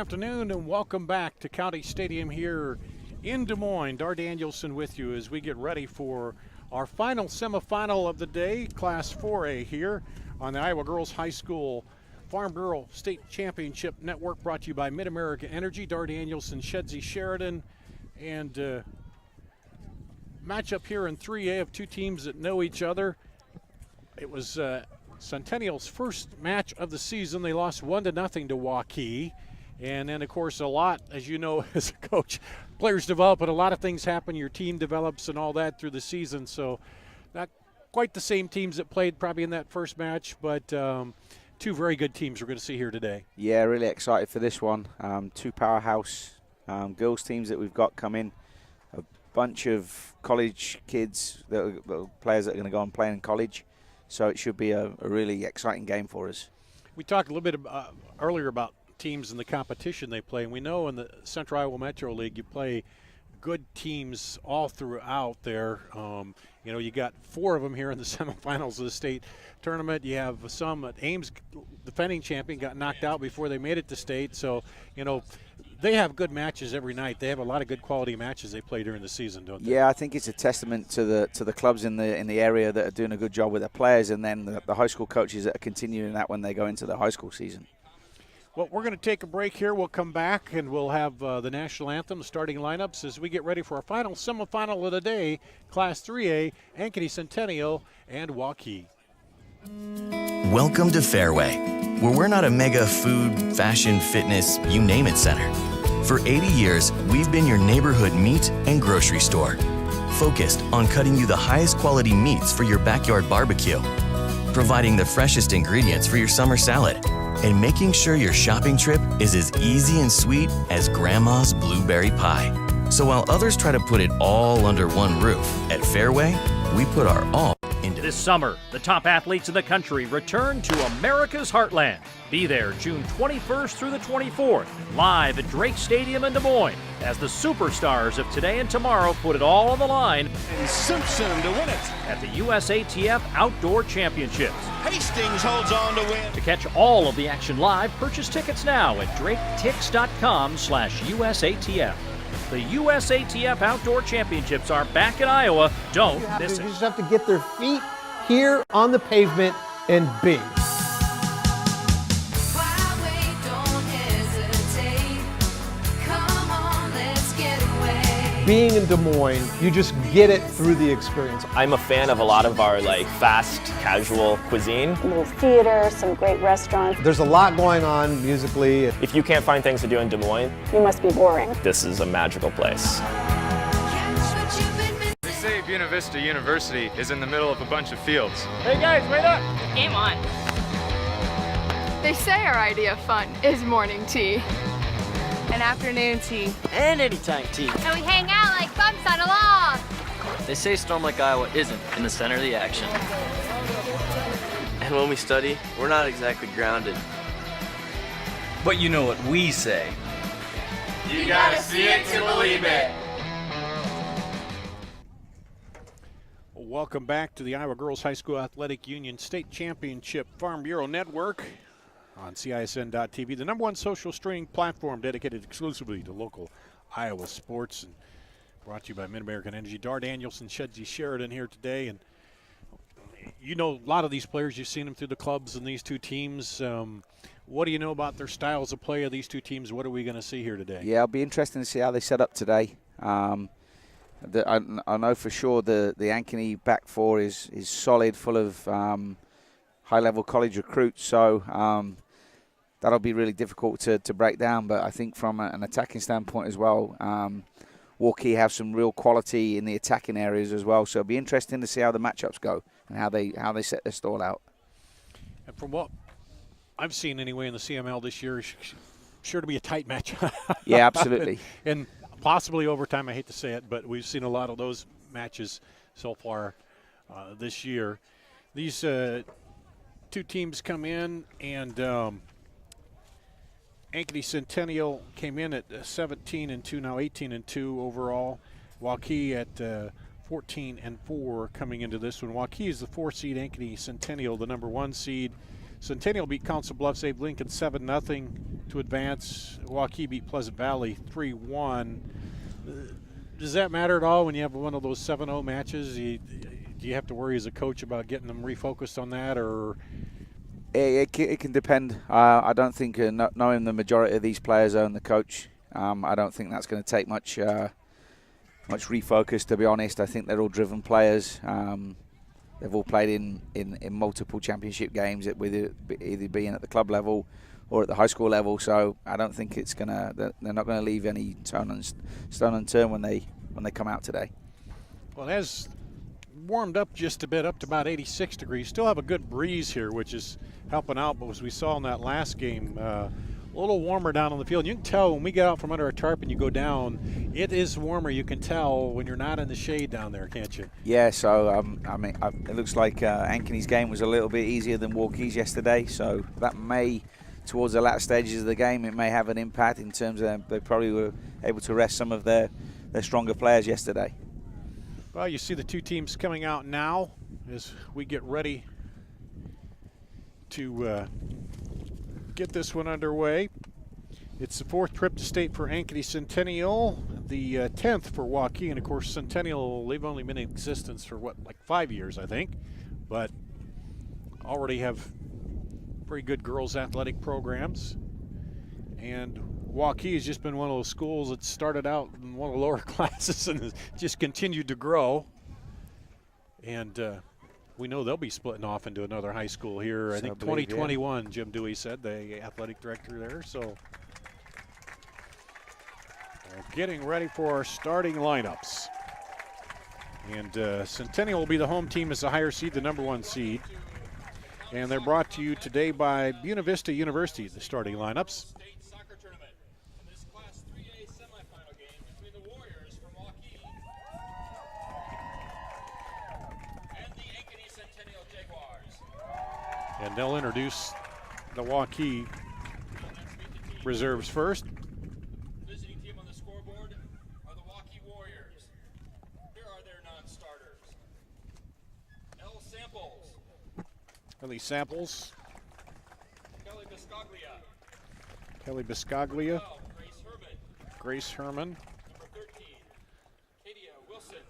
afternoon and welcome back to County Stadium here in Des Moines. Dar Danielson with you as we get ready for our final semifinal of the day, Class 4A here on the Iowa Girls High School Farm Bureau State Championship Network, brought to you by Mid-America Energy. Dar Danielson, Shedsy Sheridan, and matchup here in 3A of two teams that know each other. It was Centennial's first match of the season. They lost 1-0 to Waukee. And then, of course, a lot, as you know, as a coach, players develop, and a lot of things happen. Your team develops and all that through the season. So not quite the same teams that played probably in that first match, but two very good teams we're going to see here today. Yeah, really excited for this one. Two powerhouse girls teams that we've got coming. A bunch of college kids, players that are going to go and play in college. So it should be a really exciting game for us. We talked a little bit earlier about teams and the competition they play, and we know in the Central Iowa Metro League you play good teams all throughout there. You know, you got 4 of them here in the semifinals of the state tournament. You have some at Ames, defending champion, got knocked out before they made it to state. So, you know, they have good matches every night. They have a lot of good quality matches they play during the season, don't they? Yeah, I think it's a testament to the clubs in the area that are doing a good job with their players, and then the high school coaches that are continuing that when they go into the high school season. Well, we're going to take a break here. We'll come back and we'll have the national anthem, starting lineups as we get ready for our final semifinal of the day, Class 3A, Ankeny Centennial and Waukee. Welcome to Fairway, where we're not a mega food, fashion, fitness, you name it center. For 80 years, we've been your neighborhood meat and grocery store, focused on cutting you the highest quality meats for your backyard barbecue, providing the freshest ingredients for your summer salad, and making sure your shopping trip is as easy and sweet as Grandma's blueberry pie. So while others try to put it all under one roof, at Fairway, we put our all into this summer. The top athletes in the country return to America's Heartland. Be there June 21st through the 24th, live at Drake Stadium in Des Moines, as the superstars of today and tomorrow put it all on the line. And Simpson to win it at the USATF Outdoor Championships. Hastings holds on to win. To catch all of the action live, purchase tickets now at draketix.com/USATF. The USATF Outdoor Championships are back in Iowa. Don't miss it. You just have to get their feet here on the pavement and be. Being in Des Moines, you just get it through the experience. I'm a fan of a lot of our fast, casual cuisine. A little theater, some great restaurants. There's a lot going on musically. If you can't find things to do in Des Moines, you must be boring. This is a magical place. They say Buena Vista University is in the middle of a bunch of fields. Hey guys, wait up! Game on. They say our idea of fun is morning tea. And afternoon tea. And anytime tea. And we hang out like bumps on a log. They say Storm Lake, Iowa isn't in the center of the action. And when we study, we're not exactly grounded. But you know what we say. You gotta see it to believe it. Welcome back to the Iowa Girls High School Athletic Union State Championship Farm Bureau Network on CISN.TV, the #1 social streaming platform dedicated exclusively to local Iowa sports, and brought to you by Mid-American Energy. Dar Danielson, Shedsy Sheridan here today, and you know a lot of these players. You've seen them through the clubs and these two teams. What do you know about their styles of play of these two teams? What are we going to see here today? Yeah, it'll be interesting to see how they set up today. I know for sure the Ankeny back four is solid, full of high-level college recruits, so that'll be really difficult to break down. But I think from an attacking standpoint as well, Waukee have some real quality in the attacking areas as well. So it'll be interesting to see how the matchups go and how they set their stall out. And from what I've seen anyway in the CML this year, sure to be a tight match. Yeah, absolutely. and possibly overtime. I hate to say it, but we've seen a lot of those matches so far this year. These two teams come in, and Ankeny Centennial came in at 17-2, now 18-2 overall. Waukee at 14-4 coming into this one. Waukee is the 4 seed, Ankeny Centennial the #1 seed. Centennial beat Council Bluffs Abe Lincoln 7-0 to advance. Waukee beat Pleasant Valley 3-1. Does that matter at all when you have one of those 7-0 matches? Do you have to worry as a coach about getting them refocused on that, or? It can depend. I don't think knowing the majority of these players and the coach, I don't think that's going to take much refocus, to be honest. I think they're all driven players. They've all played in multiple championship games, with either being at the club level or at the high school level. So I don't think they're not going to leave any stone unturned when they come out today. Well, it has warmed up just a bit, up to about 86 degrees. Still have a good breeze here, which is helping out. But as we saw in that last game, a little warmer down on the field. You can tell when we get out from under a tarp and you go down, it is warmer. You can tell when you're not in the shade down there, can't you? Yeah, so it looks like Ankeny's game was a little bit easier than Waukee's yesterday, so that may, towards the latter stages of the game, it may have an impact in terms of they probably were able to rest some of their stronger players yesterday. Well, you see the two teams coming out now as we get ready to get this one underway. It's the 4th trip to state for Ankeny Centennial, the 10th for Waukee, and of course Centennial, they've only been in existence for like 5 years, I think, but already have very good girls athletic programs. And Waukee has just been one of those schools that started out in one of the lower classes and has just continued to grow. And we know they'll be splitting off into another high school here. I think 2021, yeah. Jim Dewey said, the athletic director there. So we're getting ready for our starting lineups. And Centennial will be the home team as the higher seed, the #1 seed. And they're brought to you today by Buena Vista University, the starting lineups. And they'll introduce the Waukee reserves first. Visiting team on the scoreboard are the Waukee Warriors. Here are their non-starters. Ellie Samples. Kelly Biscaglia. Grace Herman. Number 13,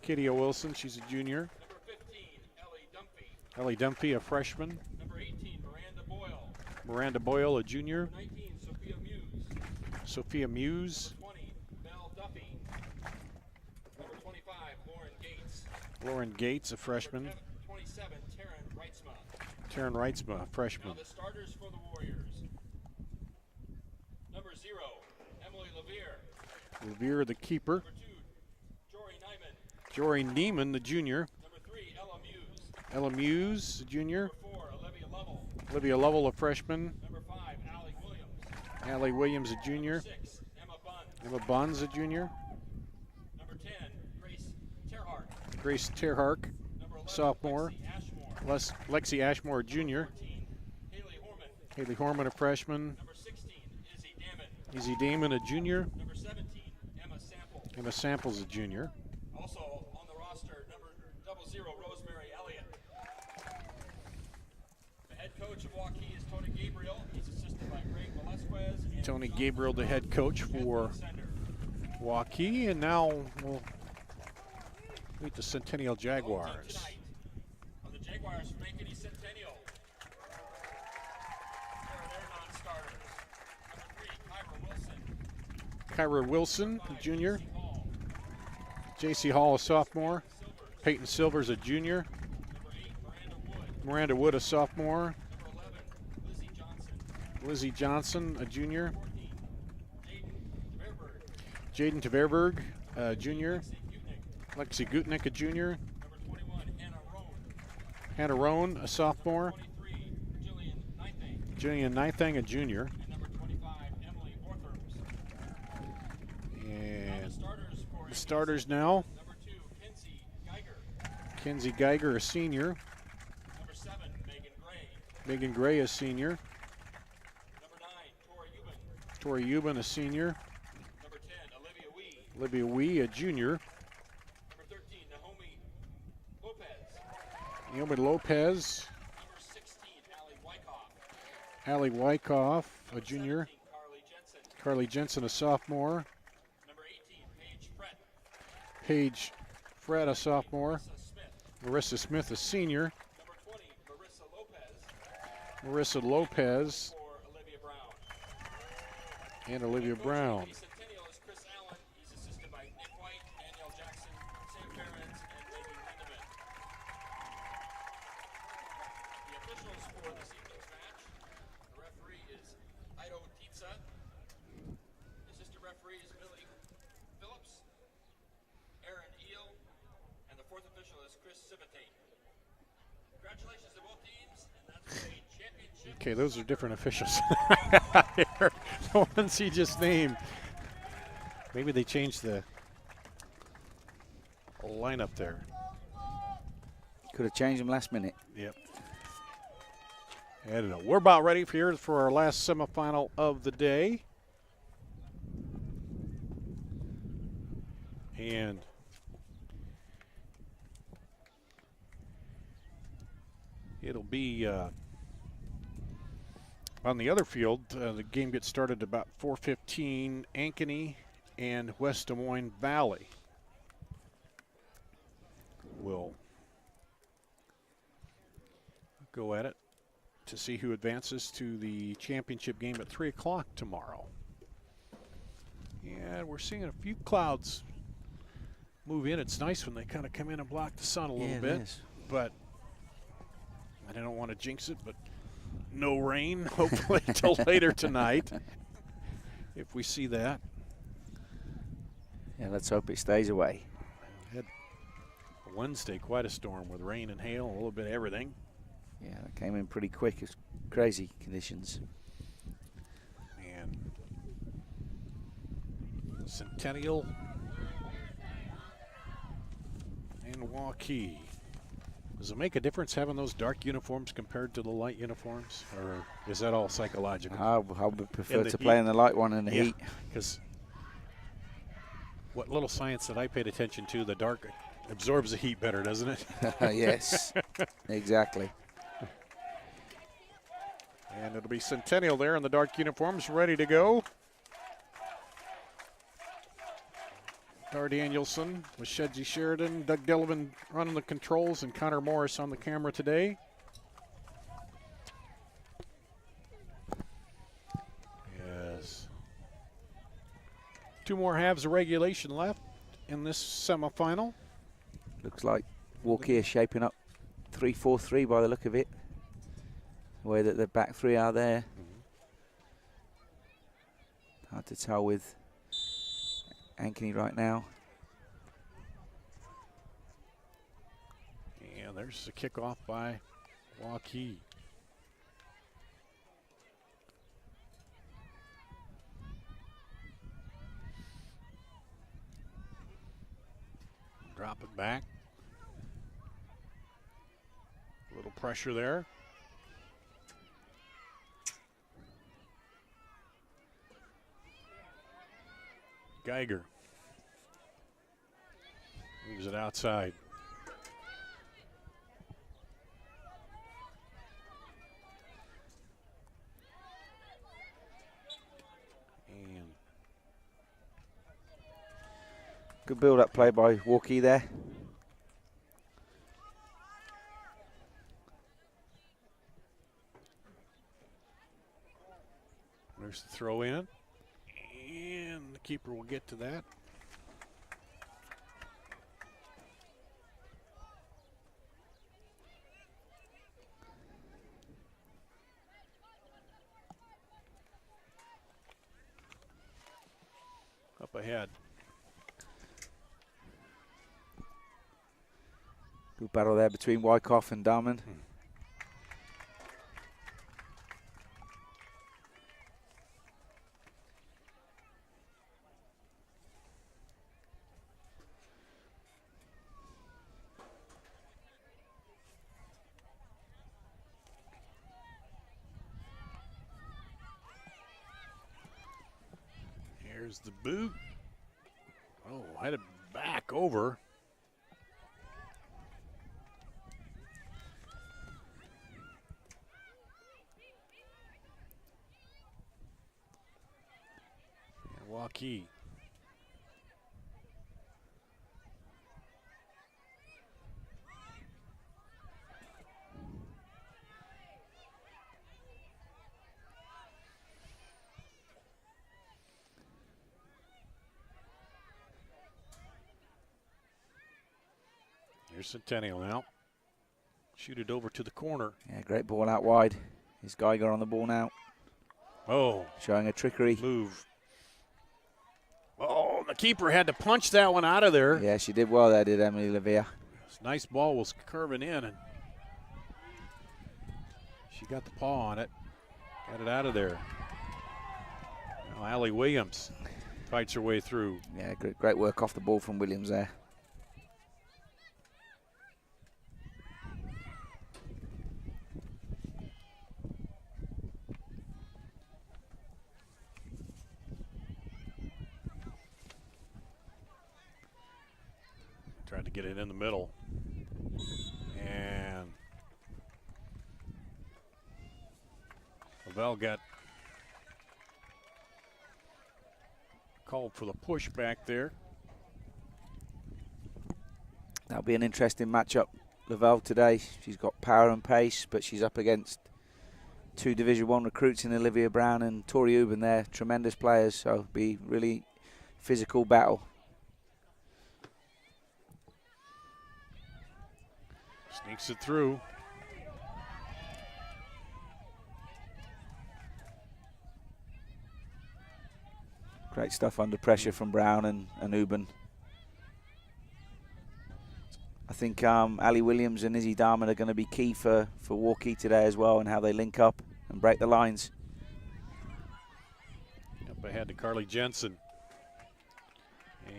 Katia Wilson, she's a junior. Number 15, Ellie Dumpy, a freshman. Number 18, Miranda Boyle, a junior. Number 19, Sophia Muse. Number 20, Mel Duffy. Number 25, Lauren Gates, a freshman. Number 27, Taryn Reitzma, a freshman. Now the starters for the Warriors. Number 0, Emily Levere, the keeper. Number 2, Jory Neiman, the junior. Number 3, Ella Muse, the junior. Number 4, Olivia Lovell, a freshman. Number 5, Allie Williams, a junior. Number 6, Emma Buns, a junior. Number 10, Grace Terhark, number 11, sophomore. Lexi Ashmore, a junior. 14, Haley Horman, a freshman. Number 16, Izzy Damon, a junior. Number 17, Emma Samples, a junior. Also on the roster, number 00, Rosemary Elliott. The head coach of Waukee is Tony Gabriel. He's assisted by Greg Velasquez. Tony Gabriel, the head coach for Waukee, and now we'll meet the Centennial Jaguars. The Jaguars from Ankeny Centennial. Here are their non-starters. Number 3, Kyra Wilson, a junior. J.C. Hall, a sophomore. Peyton Silvers, a junior. Number 8, Miranda Wood, a sophomore. Number 11, Lizzie Johnson, a junior. 14, Jaden Tverberg, a junior. Lexi Gutnick, a junior. Number 21, Hannah Roan, a sophomore. 23, Jillian Nithang, a junior. And number 25, Emily Orthers. And the starters now. Number 2, Kenzie Geiger, a senior. Number 7, Megan Gray, a senior. Number 9, Tori Euban, a senior. Number 10, Olivia Wee, a junior. Naomi Lopez. Number 16, Allie Wyckoff, a junior. Carly Jensen, a sophomore. Paige Fred, a sophomore. Marissa Smith, a senior. Marissa Lopez. And Olivia Brown. Okay, those are different officials. The ones he just named. Maybe they changed the lineup there. Could have changed them last minute. Yep. I don't know. We're about ready for our last semifinal of the day. And it'll be on the other field. The game gets started about 4:15. Ankeny and West Des Moines Valley will go at it to see who advances to the championship game at 3 o'clock tomorrow. And we're seeing a few clouds move in. It's nice when they kind of come in and block the sun a little bit. But I don't want to jinx it, but no rain, hopefully, till later tonight, if we see that. Yeah, let's hope it stays away. Had Wednesday, quite a storm with rain and hail, a little bit of everything. Yeah, it came in pretty quick. It's crazy conditions. And Centennial and Waukee. Does it make a difference having those dark uniforms compared to the light uniforms, or is that all psychological? I would prefer to play in the light one in the heat. Because what little science that I paid attention to, the dark absorbs the heat better, doesn't it? Yes, exactly. And it'll be Centennial there in the dark uniforms, ready to go. Dar Danielson with Shedzy Sheridan, Doug Delavan running the controls, and Connor Morris on the camera today. Yes. 2 more halves of regulation left in this semifinal. Looks like Waukee is shaping up 3-4-3 by the look of it. The way that the back three are there. Hard to tell with Ankeny right now. And there's the kickoff by Waukee. Drop it back. A little pressure there. Geiger moves it outside. And good build-up play by Waukee there. There's the throw in. And the keeper will get to that. Up ahead. Good battle there between Wyckoff and Darman. Here's the boot. Oh, headed back over. Waukee. Here's Centennial now. Shoot it over to the corner. Yeah, great ball out wide. Is Geiger on the ball now? Oh. Showing a trickery. Move. Oh, the keeper had to punch that one out of there. Yeah, she did well there, did Emily Levere. This nice ball was curving in, and she got the paw on it. Got it out of there. Now Allie Williams fights her way through. Yeah, great work off the ball from Williams there. Tried to get it in the middle. And Lavelle got called for the push back there. That'll be an interesting matchup. Lavelle today, she's got power and pace, but she's up against two Division I recruits in Olivia Brown and Tori Uben. They're tremendous players, so it'll be really physical battle. Sneaks it through. Great stuff under pressure from Brown and Uben. I think Ali Williams and Izzy Darman are going to be key for Waukee today as well, and how they link up and break the lines. Up ahead to Carly Jensen.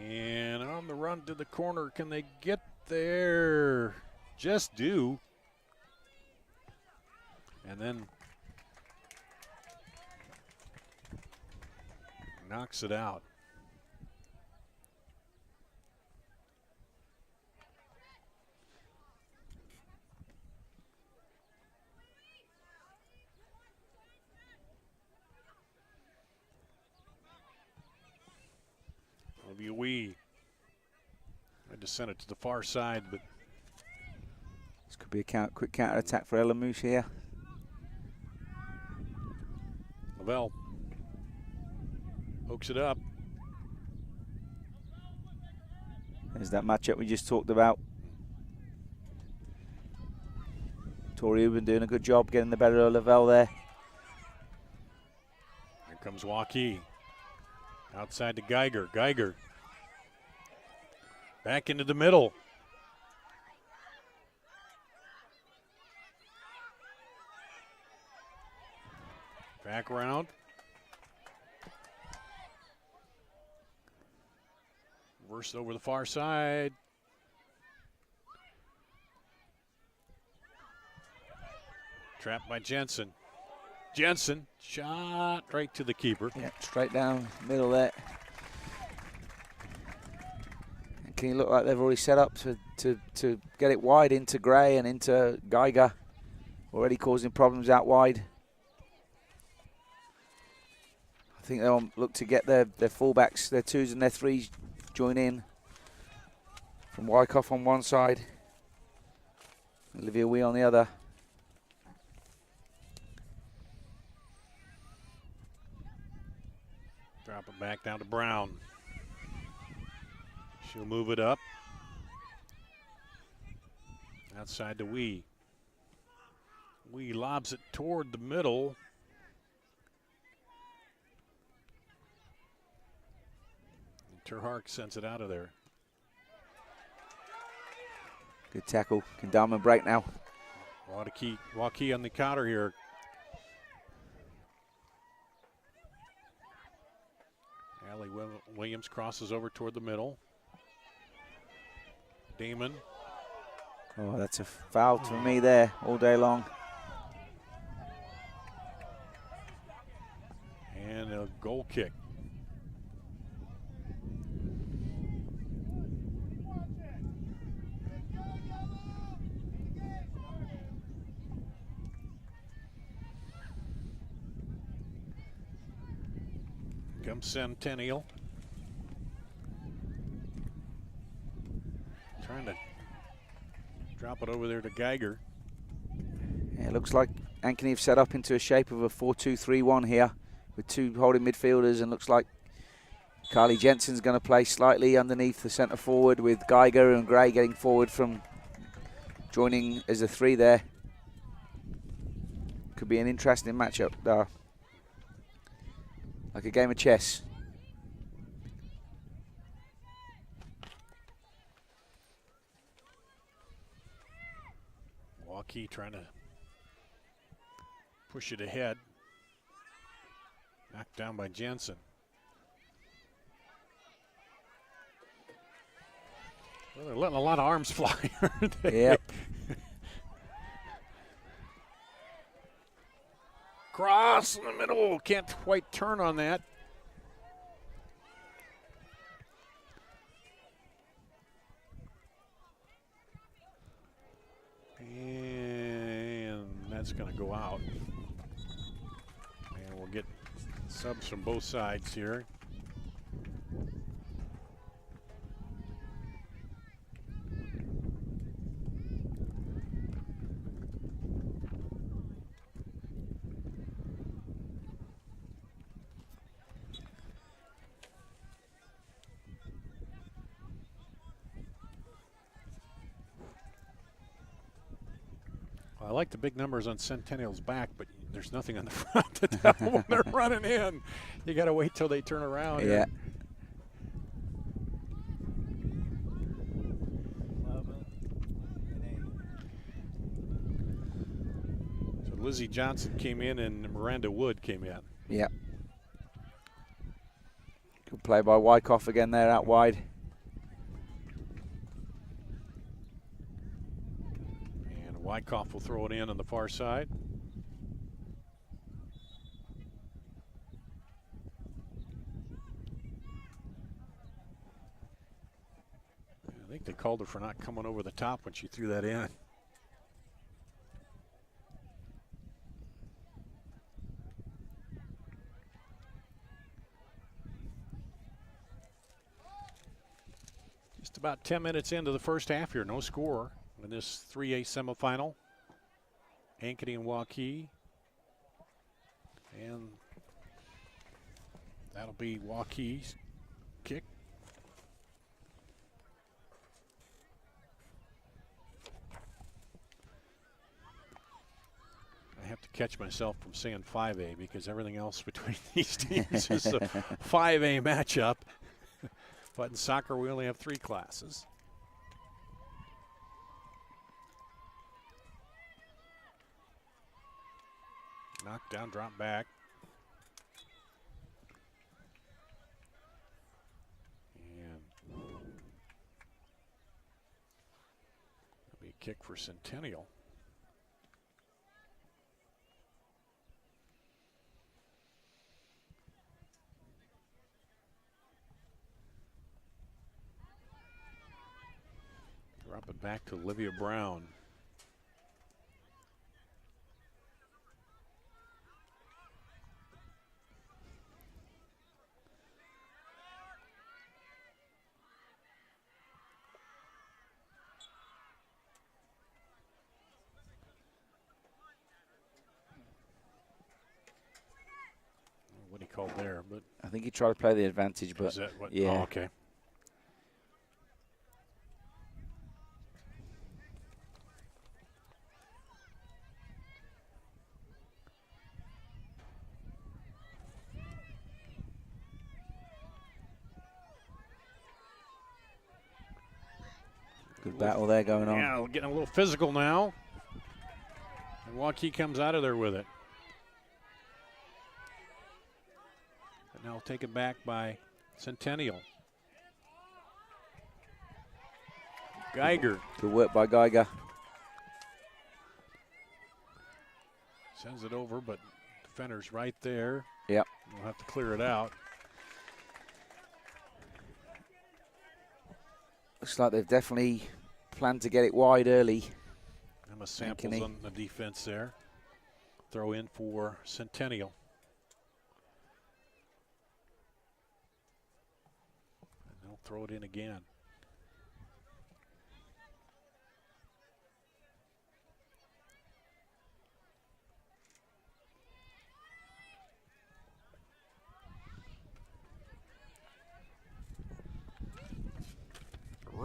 And on the run to the corner, can they get there? Just do. And then knocks it out. Olivia Wee had to send it to the far side, but this could be a quick counter attack for Ella Moose here. Lavelle hooks it up. There's that matchup we just talked about. Tori Uben doing a good job getting the better of Lavelle there. Here comes Waukee. Outside to Geiger. Geiger back into the middle. Back around. Reversed over the far side. Trapped by Jensen. Jensen, shot right to the keeper. Yeah, straight down middle there. And can you look like they've already set up to get it wide into Gray and into Geiger. Already causing problems out wide. I think they'll look to get their fullbacks, their twos and their threes join in. From Wyckoff on one side, Olivia Wee on the other. Drop it back down to Brown. She'll move it up. Outside to Wee. Wee lobs it toward the middle. Terhark sends it out of there. Good tackle. Can Darman break now? Waukee on the counter here. Allie Williams crosses over toward the middle. Damon. Oh, that's a foul to me there all day long. And a goal kick. Comes Centennial. Drop it over there to Geiger. Yeah, it looks like Ankeny have set up into a shape of a 4-2-3-1 here with two holding midfielders, and looks like Carly Jensen's going to play slightly underneath the centre forward with Geiger and Gray getting forward from joining as a 3 there. Could be an interesting matchup, like a game of chess. Waukee trying to push it ahead. Knocked down by Jensen. Well, they're letting a lot of arms fly, aren't they? Yep. Cross in the middle. Can't quite turn on that. And that's going to go out. And we'll get subs from both sides here. I like the big numbers on Centennial's back, but there's nothing on the front to tell when they're running in. You got to wait till they turn around. Yeah. So Lizzie Johnson came in and Miranda Wood came in. Yeah. Good play by Wyckoff again there out wide. Wyckoff will throw it in on the far side. I think they called her for not coming over the top when she threw that in. Just about 10 minutes into the first half here, no score in this 3A semifinal. Ankeny and Waukee. And that'll be Waukee's kick. I have to catch myself from saying 5A because everything else between these teams is a 5A matchup. But in soccer, we only have 3 classes. Knocked down, drop back. And that'll be a kick for Centennial. Drop it back to Olivia Brown. What he called there, but I think he tried to play the advantage, but is that what? yeah. Oh, okay. Good battle there going on. Yeah, getting a little physical now. And Waukee comes out of there with it. But now taken back by Centennial. Geiger. Good work by Geiger. Sends it over, but defender's right there. Yep. We'll have to clear it out. Looks like they've definitely planned to get it wide early. Emma Samples on the defense there. Throw in for Centennial. And they'll throw it in again.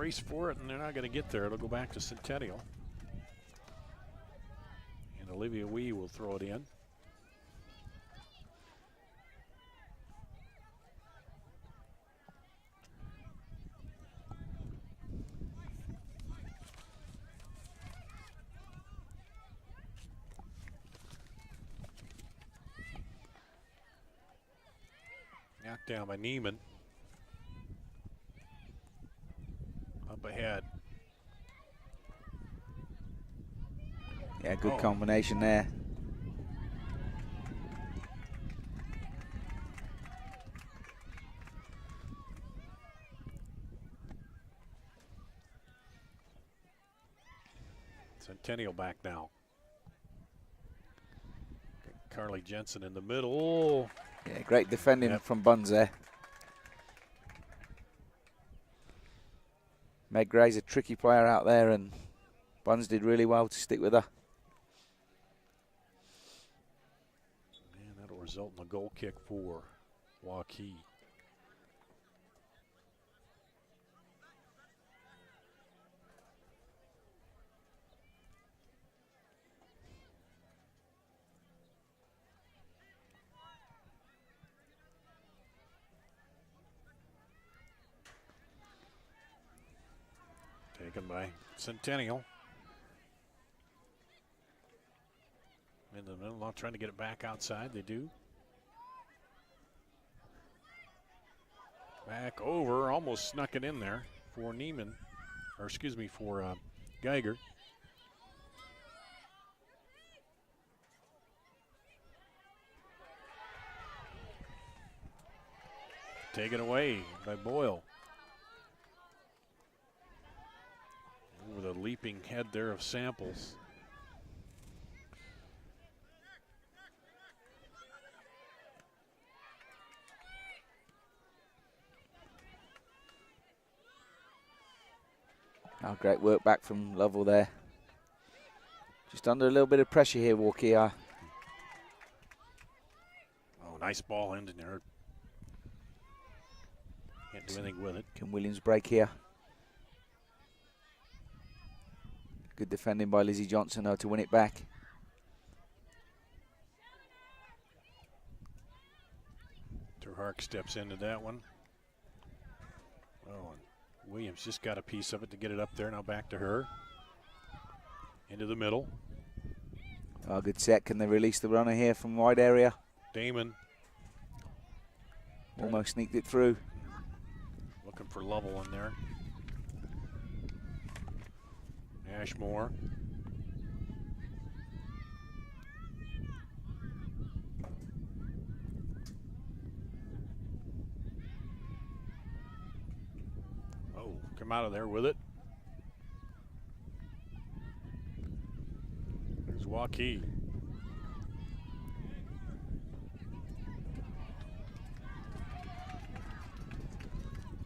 brace for it, and they're not going to get there. It'll go back to Centennial. And Olivia Wee will throw it in. Knocked down by Neiman. Up ahead. Yeah, good combination there. Centennial back now. Carly Jensen in the middle. Yeah, great defending from Buns there. Meg Gray's a tricky player out there, and Buns did really well to stick with her. And that'll result in a goal kick for Waukee. Taken by Centennial. In the middle, not trying to get it back outside. They do. Back over, almost snuck it in there for Neiman, or excuse me, for Geiger. Taken away by Boyle. Over the leaping head there of Samples. Oh, great work back from Lovell there. Just under a little bit of pressure here, Waukee. Oh, nice ball ending there. Can't do anything with it. Can Williams break here? Good defending by Lizzie Johnson, though, to win it back. Terhark steps into that one. Oh, and Williams just got a piece of it to get it up there. Now back to her. Into the middle. Oh, good set. Can they release the runner here from wide area? Damon. Almost sneaked it through. Looking for Lovell in there. Ashmore. Oh, come out of there with it. There's Waukee.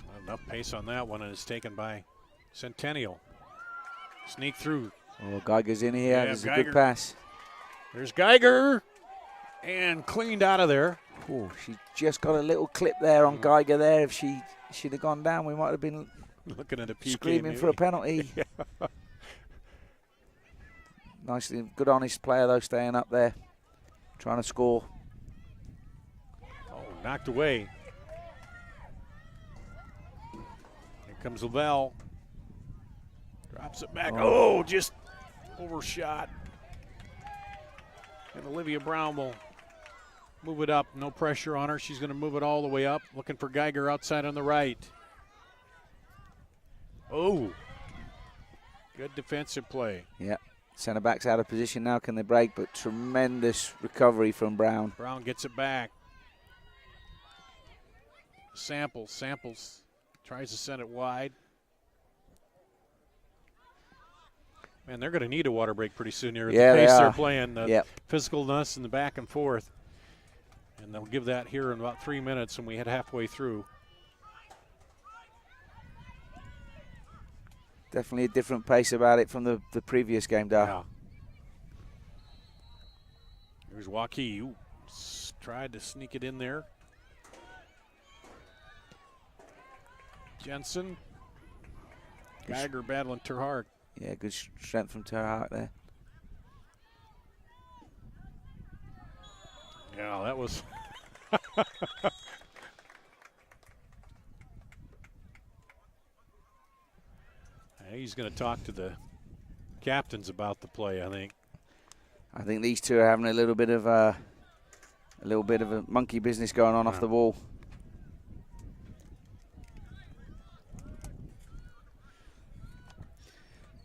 Not enough pace on that one, and it's taken by Centennial. Sneak through. Oh, Geiger's in here. There's a good pass. There's Geiger. And cleaned out of there. Oh, she just got a little clip there on Geiger there. If she'd have gone down, we might have been looking at a PK, screaming for a penalty. Yeah. Nicely, good honest player though, staying up there, trying to score. Oh, knocked away. Here comes Lavelle. Drops it back. Oh, just overshot. And Olivia Brown will move it up. No pressure on her. She's going to move it all the way up. Looking for Geiger outside on the right. Oh, good defensive play. Yeah, center back's out of position now. Can they break? But tremendous recovery from Brown. Brown gets it back. Samples tries to send it wide. Man, they're going to need a water break pretty soon here at the pace they're playing. The physicalness and the back and forth. And they'll give that here in about 3 minutes, and we head halfway through. Definitely a different pace about it from the previous game, Dar. Yeah. Here's Waukee. Ooh, tried to sneak it in there. Jensen Geiger battling Terhart. Yeah, good strength from Terhart there. Yeah, that was. He's going to talk to the captains about the play, I think. I think these two are having a little bit of a monkey business going on off the ball.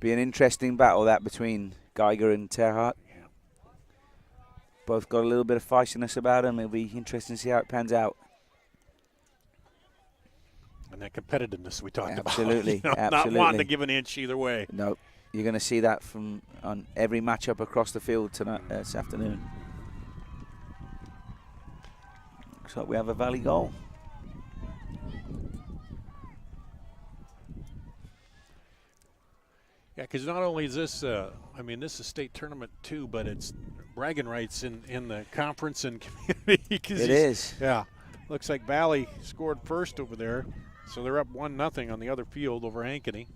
Be an interesting battle that between Geiger and Terhart. Yeah. Both got a little bit of feistiness about them. It'll be interesting to see how it pans out. And that competitiveness we talked about. Absolutely, absolutely. Not wanting to give an inch either way. No, you're going to see that on every matchup across the field tonight, this afternoon. Looks like we have a Valley goal. Yeah, because not only is this, this is state tournament too, but it's bragging rights in the conference and community. It is. Yeah, looks like Valley scored first over there. So they're up 1-0 on the other field over Ankeny.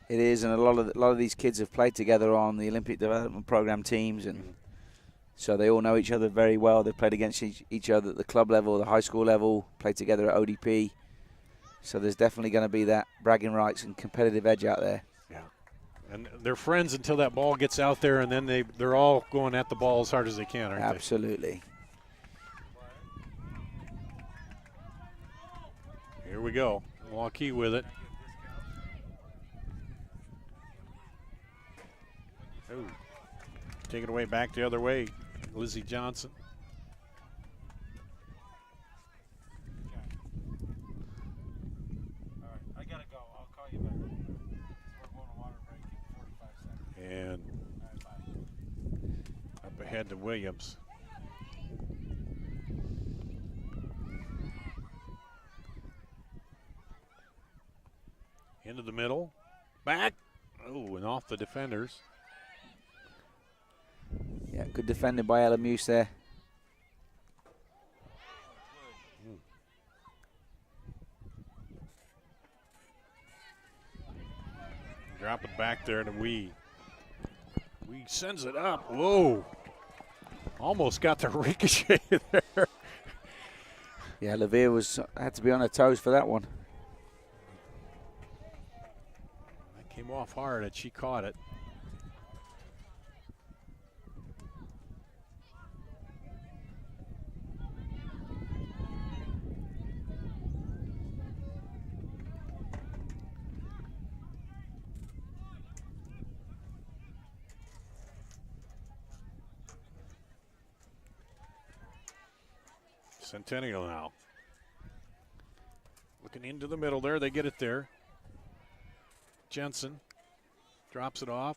It is, and a lot of these kids have played together on the Olympic Development Program teams, and so they all know each other very well. They've played against each other at the club level, the high school level, played together at ODP. So there's definitely going to be that bragging rights and competitive edge out there. Yeah, and they're friends until that ball gets out there, and then they're all going at the ball as hard as they can, aren't they? Absolutely. Here we go. Waukee with it. Oh, take it away back the other way. Lizzie Johnson. All right, I gotta go. I'll call you back. We're going to water break in 45 seconds. And up ahead to Williams. Into the middle, back, oh, and off the defenders. Yeah, good defending by Ella Muse there. Drop it back there to Wee. Wee sends it up, whoa. Almost got the ricochet there. Yeah, Levere had to be on her toes for that one. Came off hard and she caught it. Centennial now. Looking into the middle there, they get it there. Jensen drops it off.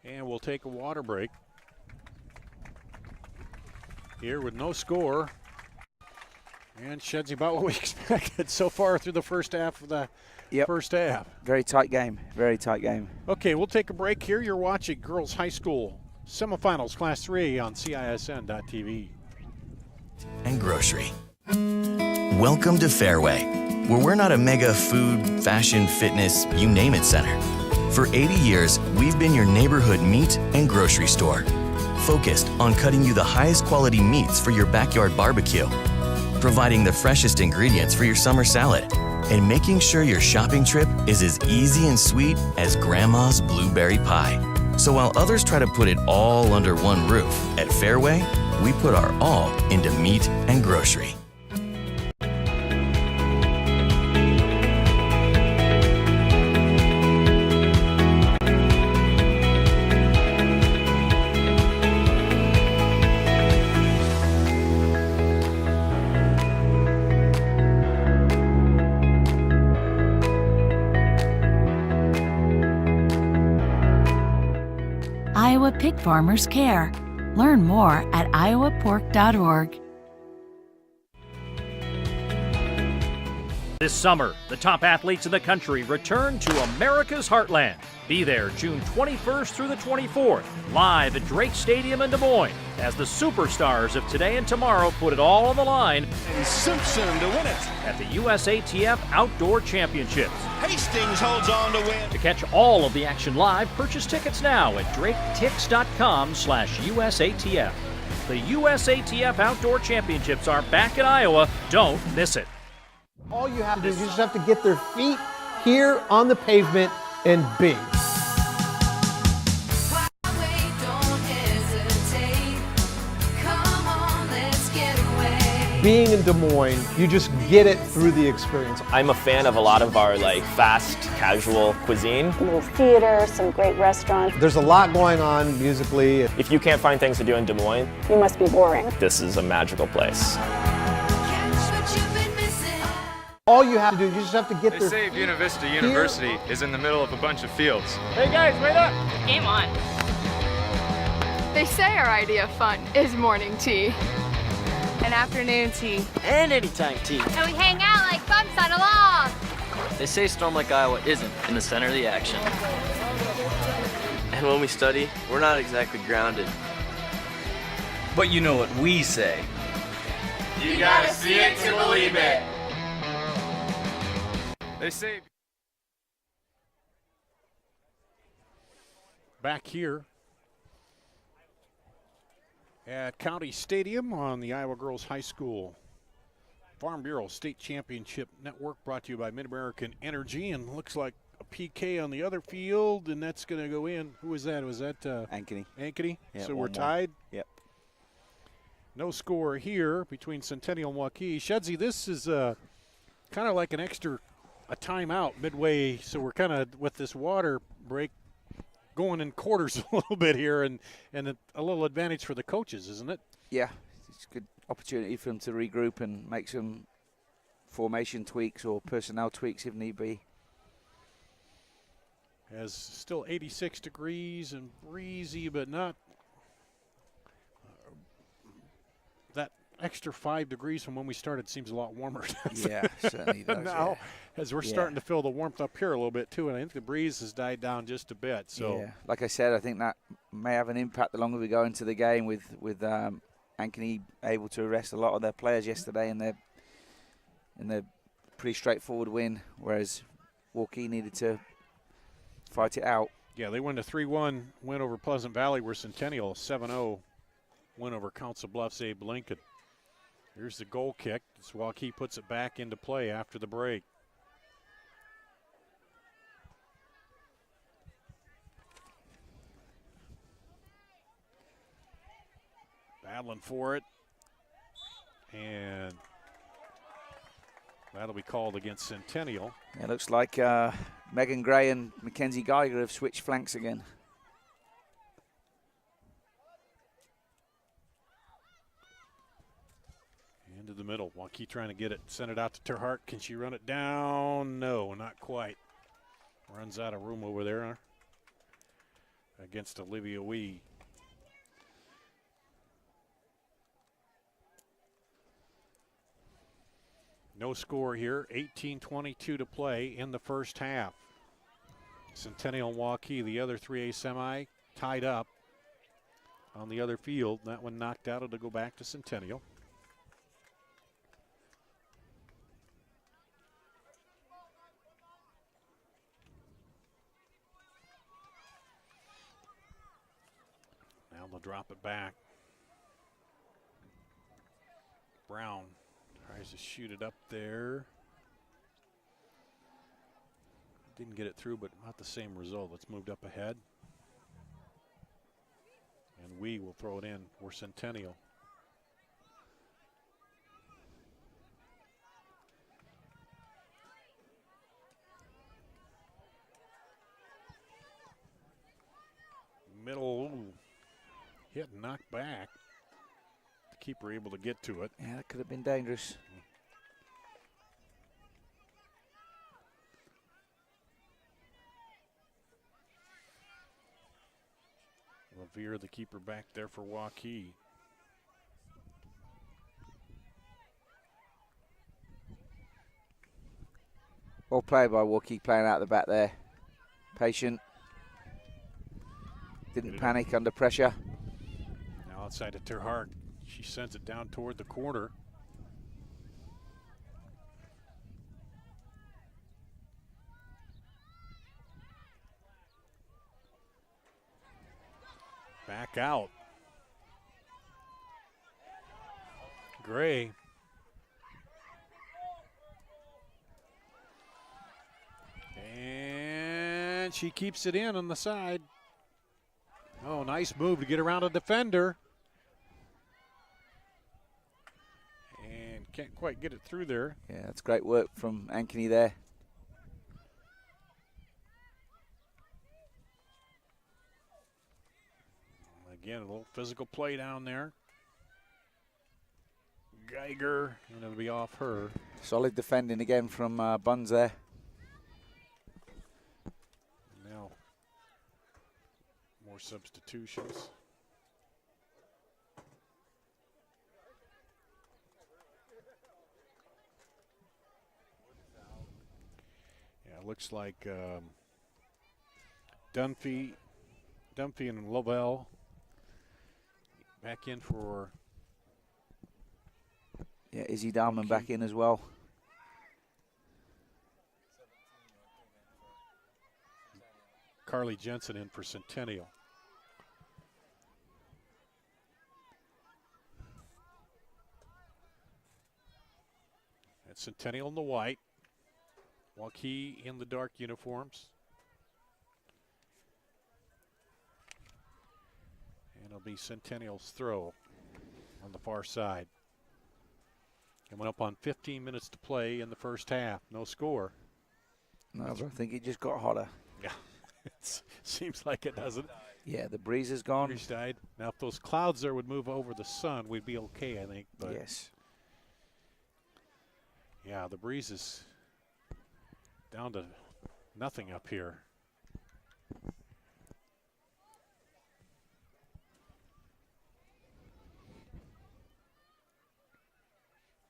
And we'll take a water break here with no score. And sheds about what we expected so far through the first half of the first half. Very tight game, very tight game. Okay, we'll take a break here. You're watching Girls High School Semifinals Class 3 on CISN.TV. And grocery. Welcome to Fairway, where we're not a mega food, fashion, fitness, you name it center. For 80 years, we've been your neighborhood meat and grocery store, focused on cutting you the highest quality meats for your backyard barbecue, providing the freshest ingredients for your summer salad, and making sure your shopping trip is as easy and sweet as Grandma's blueberry pie. So while others try to put it all under one roof, at Fairway, we put our all into meat and grocery. Iowa Pig Farmers Care. Learn more at iowapork.org. This summer, the top athletes in the country return to America's heartland. Be there June 21st through the 24th, live at Drake Stadium in Des Moines, as the superstars of today and tomorrow put it all on the line. And Simpson to win it. At the USATF Outdoor Championships. Hastings holds on to win. To catch all of the action live, purchase tickets now at draketix.com/USATF. The USATF Outdoor Championships are back in Iowa. Don't miss it. All you have to do is you just have to get their feet here on the pavement and be. Being in Des Moines, you just get it through the experience. I'm a fan of a lot of our fast, casual cuisine. A little theater, some great restaurants. There's a lot going on musically. If you can't find things to do in Des Moines, You must be boring. this is a magical place. All you have to do is you just have to get They their say Buena Vista University is in the middle of a bunch of fields. Hey guys, wait up! Game on. They say our idea of fun is morning tea. And afternoon tea. And anytime tea. And we hang out like bumps on a log. They say Storm Lake, Iowa isn't in the center of the action. And when we study, we're not exactly grounded. But you know what we say. You gotta see it to believe it. They say Back here at County Stadium on the Iowa Girls High School Farm Bureau State Championship Network, brought to you by Mid-American Energy, and looks like a PK on the other field, and that's going to go in. Who was that? Was that Ankeny. Ankeny? Yeah, so we're 1-1. tied? Yep. No score here between Centennial and Waukee. Shedsy, this is kind of like a timeout midway, so we're kind of with this water break going in quarters a little bit here, and a little advantage for the coaches, isn't it? Yeah, it's a good opportunity for them to regroup and make some formation tweaks or personnel tweaks if need be. As still 86 degrees and breezy, but not that extra 5 degrees from when we started seems a lot warmer. Yeah, certainly does. Now, yeah. as we're starting to feel the warmth up here a little bit too, and I think the breeze has died down just a bit. So, yeah, like I said, I think that may have an impact the longer we go into the game with Ankeny able to arrest a lot of their players yesterday in their pretty straightforward win, whereas Waukee needed to fight it out. Yeah, they won a 3-1 win over Pleasant Valley, where Centennial 7-0 win over Council Bluffs Abe Lincoln. Here's the goal kick as Waukee puts it back into play after the break. Battling for it, and that'll be called against Centennial. It looks like Megan Gray and Mackenzie Geiger have switched flanks again. Into the middle. Waukee trying to get it, send it out to Terhart. Can she run it down? No, not quite. Runs out of room over there against Olivia Wee. No score here. 18:22 to play in the first half. Centennial and Waukee, the other 3A semi, tied up on the other field. That one knocked out. It'll go back to Centennial. Now they'll drop it back. Brown tries to shoot it up there. Didn't get it through, but not the same result. It's moved up ahead. And we will throw it in for Centennial. Middle, ooh, hit and knocked back. The keeper able to get to it. Yeah, that could have been dangerous. Lavier, the keeper, back there for Waukee. Well played by Waukee, playing out the back there. Patient. Didn't panic under pressure. Now outside of Terhart, she sends it down toward the corner. Back out. Gray. And she keeps it in on the side. Oh, nice move to get around a defender. And can't quite get it through there. Yeah, that's great work from Ankeny there. Again, a little physical play down there. Geiger, and it'll be off her. Solid defending again from Buns there. Now, more substitutions. Yeah, it looks like Dunphy and Lovell back in for. Yeah, Izzy Dahlman back in as well. Carly Jensen in for Centennial. That's Centennial in the white. Waukee in the dark uniforms. And it'll be Centennial's throw on the far side. Coming up on 15 minutes to play in the first half. No score. No, but I think it just got hotter. Yeah, it seems like it doesn't. Yeah, the breeze is gone. Breeze died. Now, if those clouds there would move over the sun, we'd be okay, I think. But yes. Yeah, the breeze is down to nothing up here.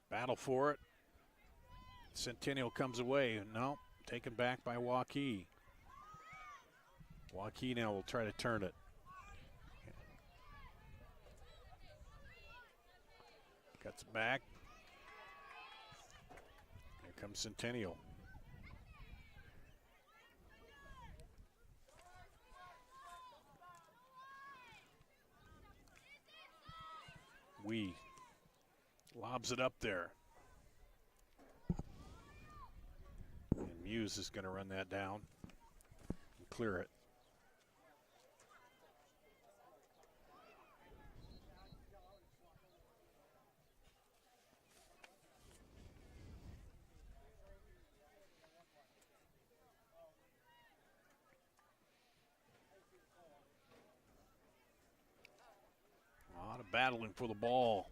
Battle for it. Centennial comes away. No, taken back by Waukee. Waukee now will try to turn it. Cuts it back. Here comes Centennial. Lobs it up there. And Muse is going to run that down and clear it. A lot of battling for the ball.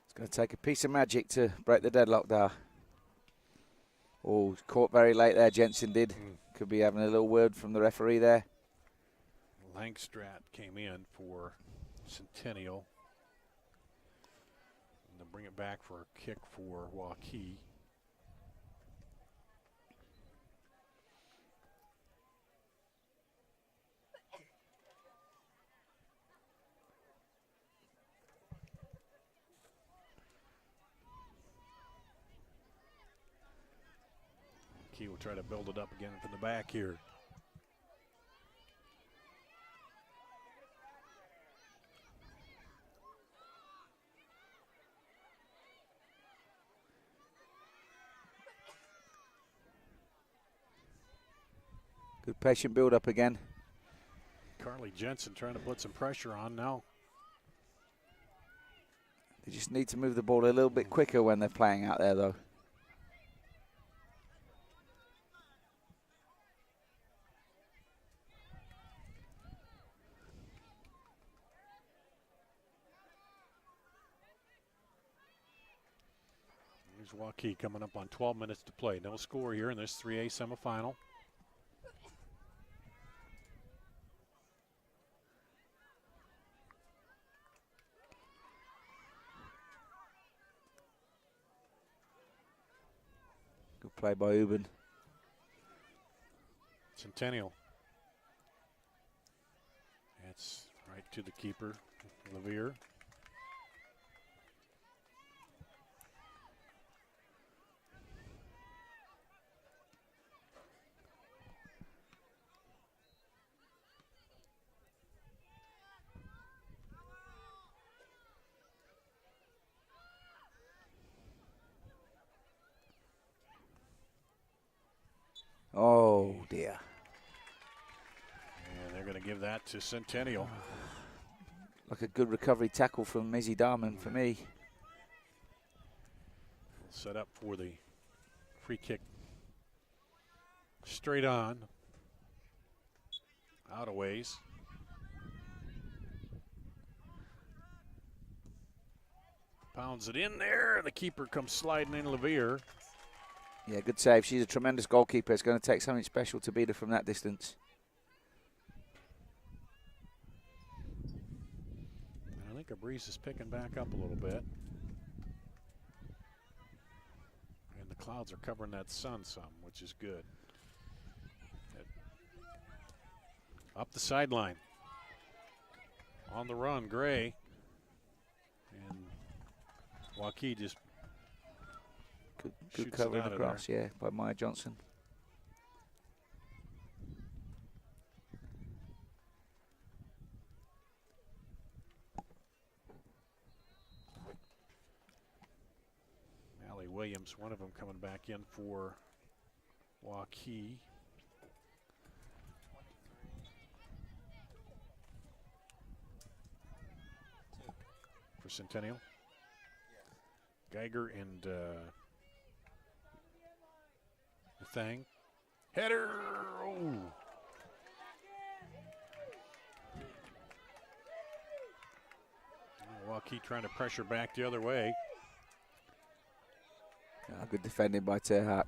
It's going to take a piece of magic to break the deadlock there. Oh, caught very late there, Jensen did. Could be having a little word from the referee there. Langstrat came in for Centennial. And they'll bring it back for a kick for Waukee. Waukee will try to build it up again from the back here. Good patient build up again. Carly Jensen trying to put some pressure on now. They just need to move the ball a little bit quicker when they're playing out there, though. Here's Waukee coming up on 12 minutes to play. No score here in this 3A semifinal. play by Uben. Centennial. That's right to the keeper, Levere. Oh, dear. And they're going to give that to Centennial. Like a good recovery tackle from Mizzy Darman for me. Set up for the free kick. Straight on. Out of ways. Pounds it in there. The keeper comes sliding in, Levere. Yeah, good save. She's a tremendous goalkeeper. It's going to take something special to beat her from that distance. I think a breeze is picking back up a little bit. And the clouds are covering that sun some, which is good. Up the sideline. On the run, Gray. And Waukee just Good covering across, yeah, by Maya Johnson. Allie Williams, one of them coming back in for Waukee. For Centennial. Geiger and Thang. Header! Oh. Waukee trying to pressure back the other way. Good defending by Terhak.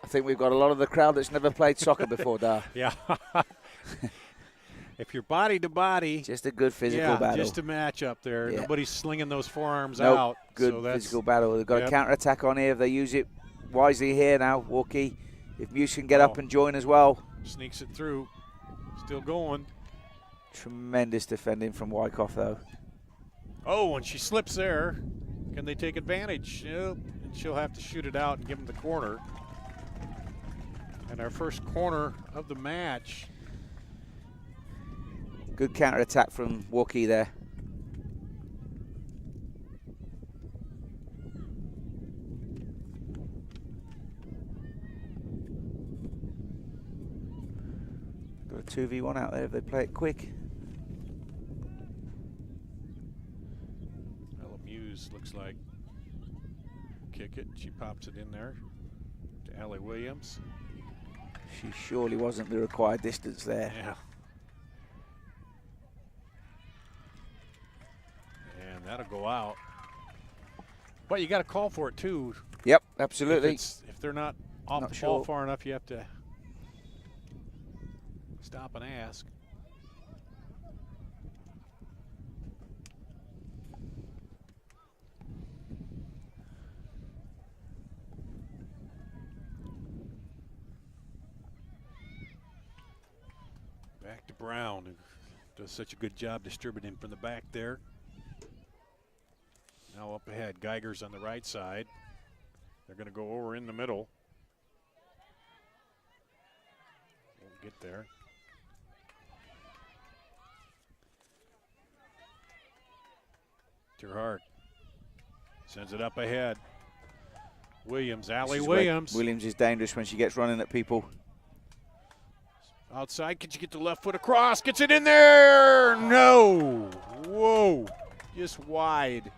I think we've got a lot of the crowd that's never played soccer before, Dar. Yeah. If you're body to body, just a good physical battle. Just a match up there. Yeah. Nobody's slinging those forearms nope. out. Good so that's physical battle. They've got a counter attack on here. If they use it wisely here now, Waukee. If Muse can get up and join as well. Sneaks it through. Still going. Tremendous defending from Wyckoff, though. Oh, and she slips there. Can they take advantage? Nope. And she'll have to shoot it out and give them the corner. And our first corner of the match. Good counter attack from Waukee there. Got a 2v1 out there if they play it quick. Ella Muse looks like kick it. She pops it in there to Allie Williams. She surely wasn't the required distance there. Yeah. And that'll go out. But you got to call for it too. Yep, absolutely. If they're not off the ball far enough, you have to stop and ask. Back to Brown, who does such a good job distributing from the back there. Now up ahead, Geiger's on the right side. They're going to go over in the middle. Won't get there. Terhart sends it up ahead. Williams, Allie Williams. Williams is dangerous when she gets running at people. Outside, can she get the left foot across? Gets it in there! No! Whoa! Just wide.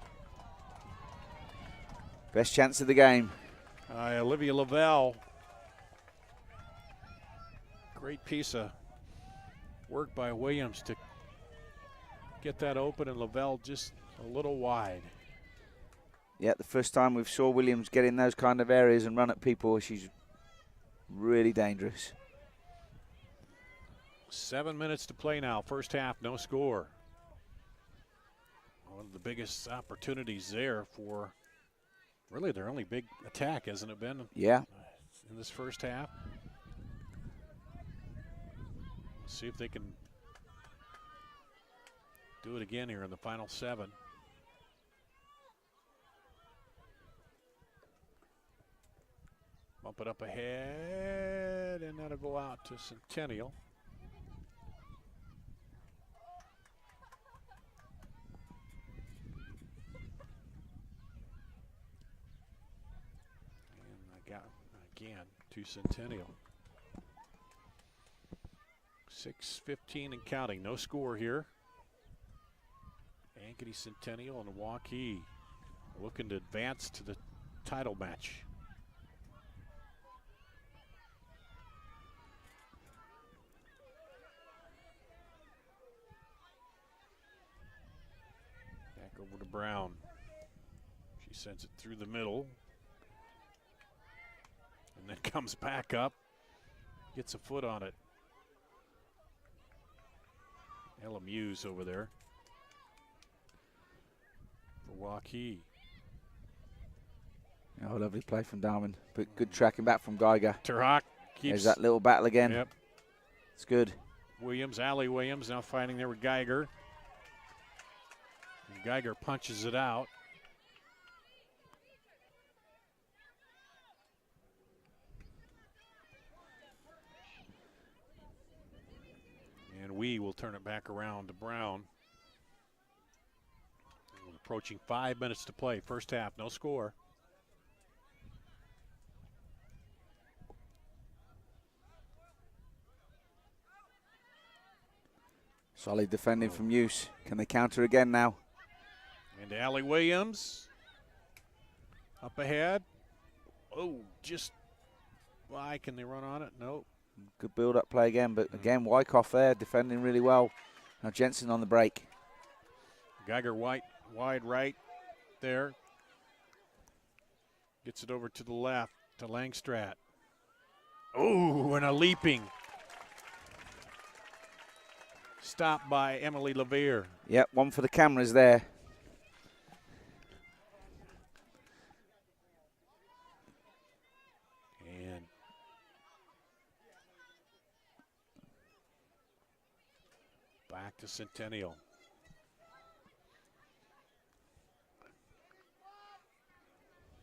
Best chance of the game. Olivia Lavelle. Great piece of work by Williams to get that open, and Lavelle just a little wide. Yeah, the first time we've saw Williams get in those kind of areas and run at people, she's really dangerous. 7 minutes to play now. First half, no score. One of the biggest opportunities there for really their only big attack, hasn't it been? Yeah. In this first half. Let's see if they can do it again here in the final 7. Bump it up ahead, and that'll go out to Centennial. And I got again to Centennial. 6:15 and counting. No score here. Ankeny, Centennial, and Waukee looking to advance to the title match. Back over to Brown. She sends it through the middle. And then comes back up. Gets a foot on it. Ella Muse over there for Waukee. Oh, lovely play from Darwin, but good tracking back from Geiger. Terhawk keeps. There's that little battle again. Yep. It's good. Williams, Allie Williams now fighting there with Geiger. And Geiger punches it out. And we will turn it back around to Brown. We're approaching 5 minutes to play. First half, no score. Solid defending from Use. Can they counter again now? And Allie Williams up ahead. Oh, just why can they run on it? Nope. Good build-up play again, but again, Wyckoff there defending really well. Now Jensen on the break. Geiger wide right there. Gets it over to the left to Langstrat. Oh, and a leaping stop by Emily LeVere. Yep, one for the cameras there. And back to Centennial.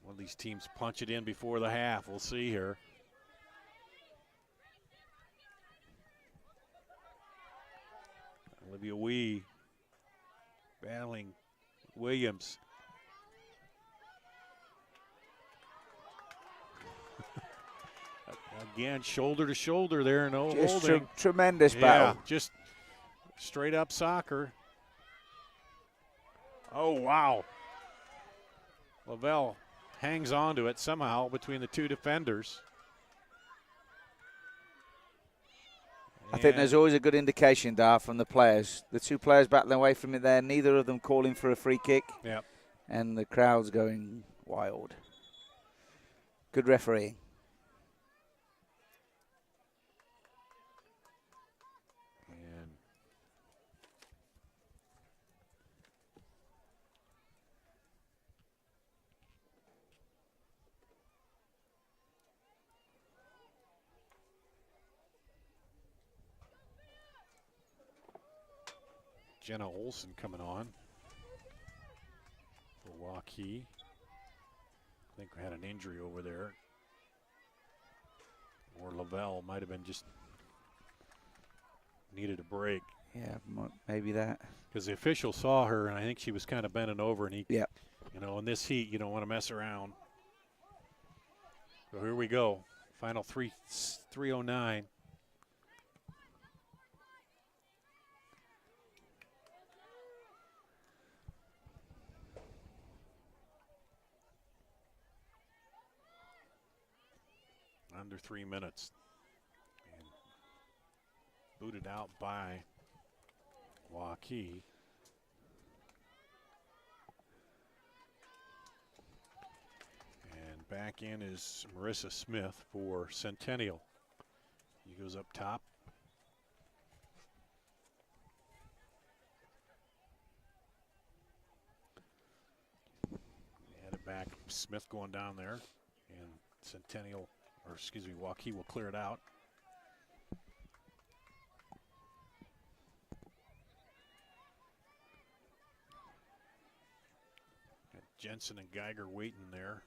One of these teams punch it in before the half. We'll see here. Olivia Wee battling Williams. Again, shoulder to shoulder there, no Just holding. Tremendous battle. Just straight up soccer. Oh, wow. Lavelle hangs on to it somehow between the two defenders. I think there's always a good indication, Dar, from the players. The two players battling away from it there, neither of them calling for a free kick. Yep. And the crowd's going wild. Good refereeing. And Jenna Olson coming on for Waukee. I think we had an injury over there. Or Lavelle might have been just needed a break. Yeah, maybe that. Because the official saw her, and I think she was kind of bending over, and he, yep. You know, in this heat, you don't want to mess around. So here we go. Final 3:09. Under 3 minutes. And booted out by Waukee. And back in is Marissa Smith for Centennial. He goes up top. back. Smith going down there, and Centennial, or excuse me, Waukee will clear it out. Got Jensen and Geiger waiting there.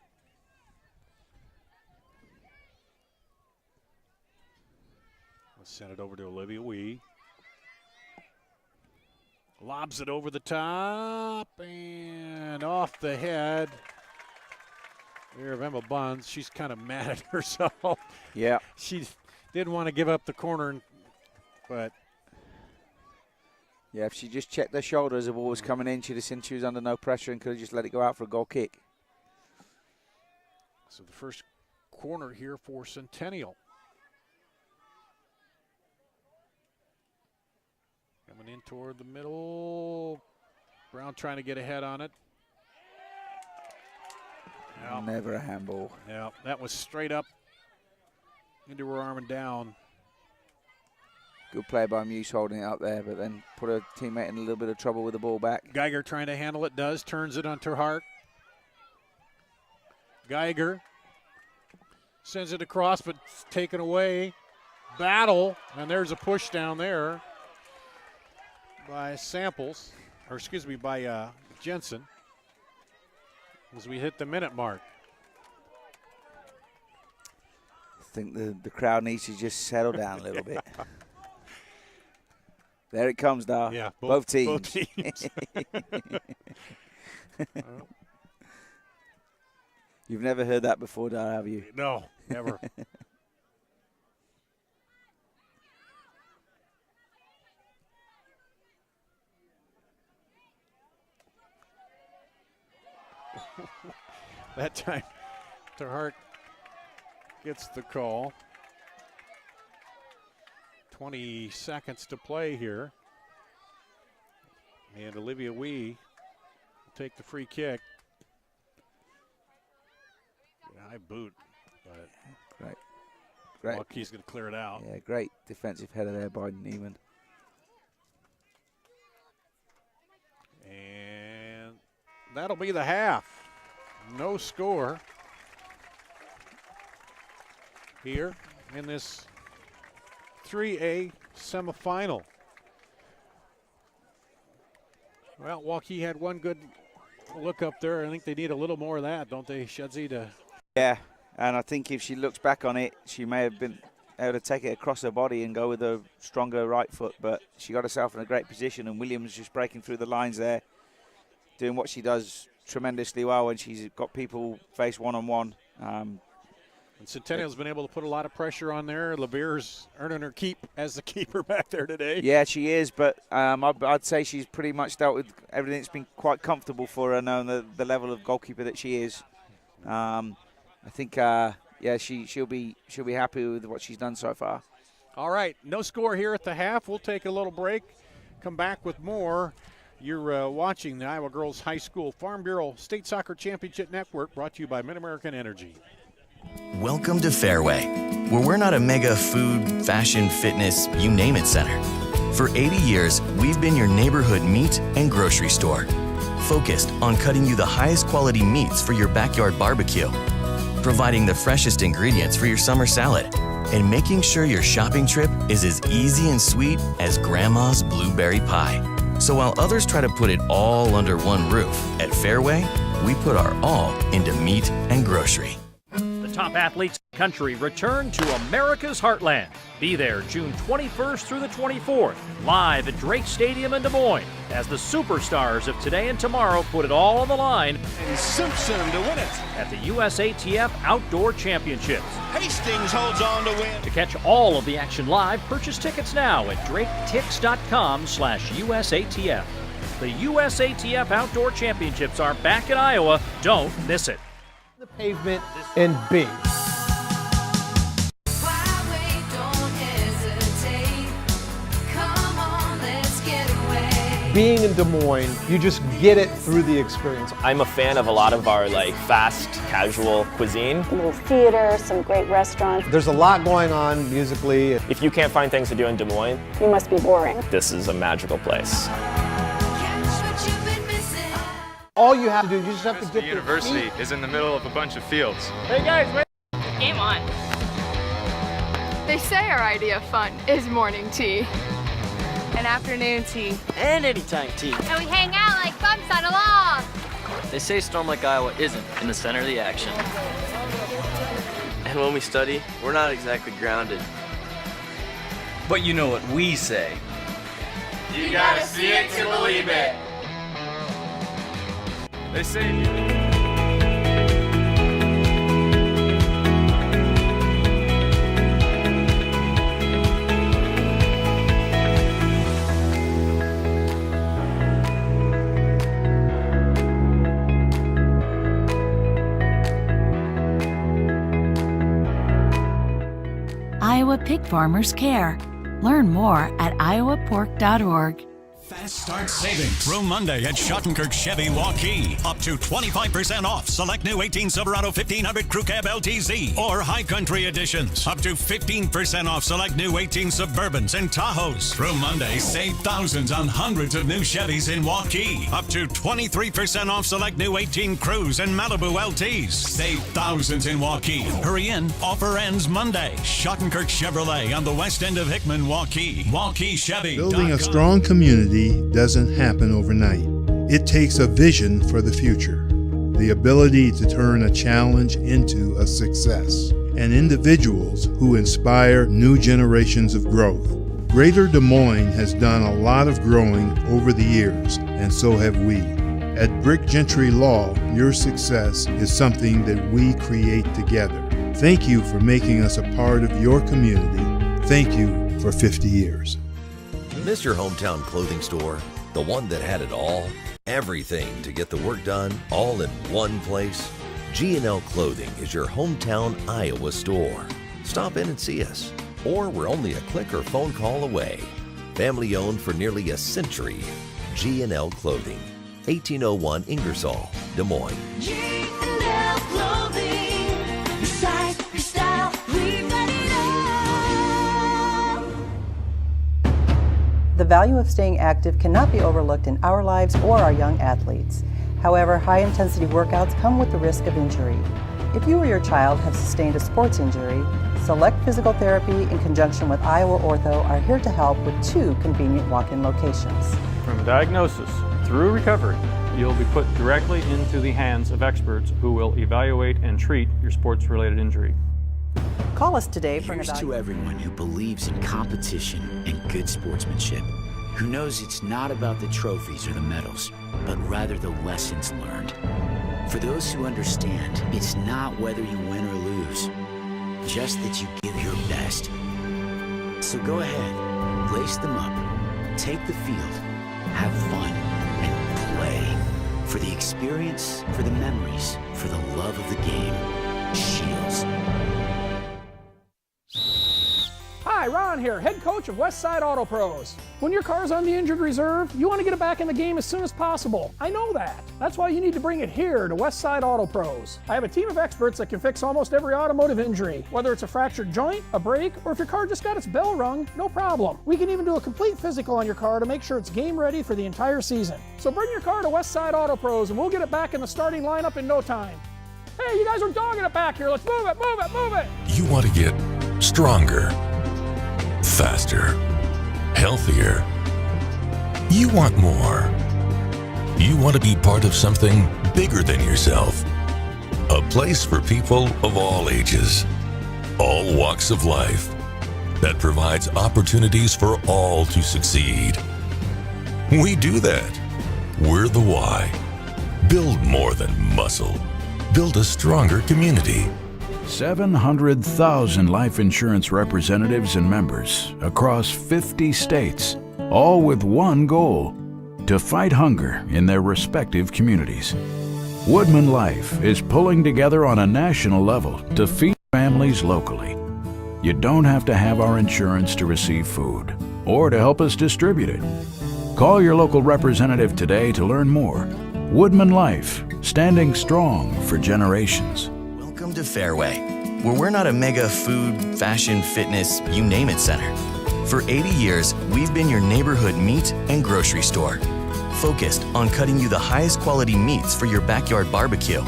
Let's send it over to Olivia Wee. Lobs it over the top and off the head. There of Emma Buns. She's kind of mad at herself. Yeah. She didn't want to give up the corner, but. Yeah, if she just checked her shoulders, the ball was coming in, she'd have seen she was under no pressure and could have just let it go out for a goal kick. So the first corner here for Centennial. Coming in toward the middle. Brown trying to get ahead on it. Yep. Never a handball. Yeah, that was straight up into her arm and down. Good play by Muse holding it up there, but then put her teammate in a little bit of trouble with the ball back. Geiger trying to handle it, does, turns it onto Hart. Geiger sends it across, but it's taken away. Battle, and there's a push down there by Samples, or excuse me, by Jensen, as we hit the minute mark. I think the crowd needs to just settle down a little bit. There it comes, Dar. Yeah, both teams. Both teams. You've never heard that before, Dar, have you? No, never. That time, Terhart gets the call. 20 seconds to play here. And Olivia Wee will take the free kick. High boot, but great. Waukee's going to clear it out. Yeah, great defensive header there by Neiman. And that'll be the half. No score here in this 3A semifinal. Well, Waukee had one good look up there. I think they need a little more of that, don't they, Shedzi? Yeah, and I think if she looks back on it, she may have been able to take it across her body and go with a stronger right foot, but she got herself in a great position, and Williams just breaking through the lines there, doing what she does tremendously well when she's got people face one-on-one. And Centennial's been able to put a lot of pressure on there. LeVere's earning her keep as the keeper back there today. Yeah, she is, but I'd say she's pretty much dealt with everything. It's been quite comfortable for her, knowing the level of goalkeeper that she is. I think, yeah, she'll be happy with what she's done so far. All right, no score here at the half. We'll take a little break, come back with more. You're watching the Iowa Girls High School Farm Bureau State Soccer Championship Network, brought to you by Mid-American Energy. Welcome to Fairway, where we're not a mega food, fashion, fitness, you name it center. For 80 years, we've been your neighborhood meat and grocery store, focused on cutting you the highest quality meats for your backyard barbecue, providing the freshest ingredients for your summer salad, and making sure your shopping trip is as easy and sweet as Grandma's blueberry pie. So while others try to put it all under one roof, at Fairway, we put our all into meat and grocery. The top athletes in the country return to America's Heartland. Be there June 21st through the 24th, live at Drake Stadium in Des Moines, as the superstars of today and tomorrow put it all on the line. And Simpson to win it. At the USATF Outdoor Championships. Hastings holds on to win. To catch all of the action live, purchase tickets now at draketix.com/USATF. The USATF Outdoor Championships are back in Iowa. Don't miss it. The pavement and big. Being in Des Moines, you just get it through the experience. I'm a fan of a lot of our fast, casual cuisine. A little theater, some great restaurants. There's a lot going on musically. If you can't find things to do in Des Moines, You must be boring. this is a magical place. All you have to do, you just have to The get university is in the middle of a bunch of fields. Hey guys, wait. Game on. They say our idea of fun is morning tea. And afternoon tea. And anytime tea. And we hang out like bumps on a log. They say a storm like Iowa isn't in the center of the action. And when we study, we're not exactly grounded. But you know what we say. You gotta see it to believe it. They say Iowa pig farmers care. Learn more at iowapork.org. Fast start saving through Monday at Schottenkirk Chevy Waukee. Up to 25% off select new 18 Silverado 1500 Crew Cab LTZ or High Country editions. Up to 15% off select new 18 Suburbans and Tahoes. Through Monday, save thousands on hundreds of new Chevys in Waukee. Up to 23% off select new 18 Cruze and Malibu LTs. Save thousands in Waukee. Hurry in. Offer ends Monday. Schottenkirk Chevrolet on the west end of Hickman, Waukee. Waukee Chevy. Building a strong community doesn't happen overnight. It takes a vision for the future, the ability to turn a challenge into a success, and individuals who inspire new generations of growth. Greater Des Moines has done a lot of growing over the years, and so have we. At Brick Gentry Law, your success is something that we create together. Thank you for making us a part of your community. Thank you for 50 years. Miss your hometown clothing store? The one that had it all? Everything to get the work done, all in one place? G&L Clothing is your hometown Iowa store. Stop in and see us. Or we're only a click or phone call away. Family owned for nearly a century. G&L Clothing, 1801 Ingersoll, Des Moines. G&L Clothing. Your size, your style, we've got it all. The value of staying active cannot be overlooked in our lives or our young athletes. However, high-intensity workouts come with the risk of injury. If you or your child have sustained a sports injury, Select Physical Therapy in conjunction with Iowa Ortho are here to help with 2 convenient walk-in locations. From diagnosis through recovery, you'll be put directly into the hands of experts who will evaluate and treat your sports-related injury. Call us today for an Here's evaluation. to everyone who believes in competition and good sportsmanship, who knows it's not about the trophies or the medals, but rather the lessons learned. For those who understand, it's not whether you win or lose, just that you give your best. So go ahead, lace them up, take the field, have fun, and play. For the experience, for the memories, for the love of the game. Shields. Hi, Ron here, head coach of Westside Auto Pros. When your car's on the injured reserve, you want to get it back in the game as soon as possible. I know that. That's why you need to bring it here to Westside Auto Pros. I have a team of experts that can fix almost every automotive injury. Whether it's a fractured joint, a brake, or if your car just got its bell rung, no problem. We can even do a complete physical on your car to make sure it's game ready for the entire season. So bring your car to Westside Auto Pros and we'll get it back in the starting lineup in no time. Hey, you guys are dogging it back here. Let's move it, move it, move it. You want to get stronger, faster, healthier. You want more. You want to be part of something bigger than yourself. A place for people of all ages, all walks of life, that provides opportunities for all to succeed. We do that. We're the why. Build more than muscle. Build a stronger community. 700,000 life insurance representatives and members across 50 states, all with one goal: to fight hunger in their respective communities. Woodman Life is pulling together on a national level to feed families locally. You don't have to have our insurance to receive food or to help us distribute it. Call your local representative today to learn more. Woodman Life, standing strong for generations. Welcome to Fairway, where we're not a mega food, fashion, fitness, you name it center. For 80 years, we've been your neighborhood meat and grocery store. focused on cutting you the highest quality meats for your backyard barbecue,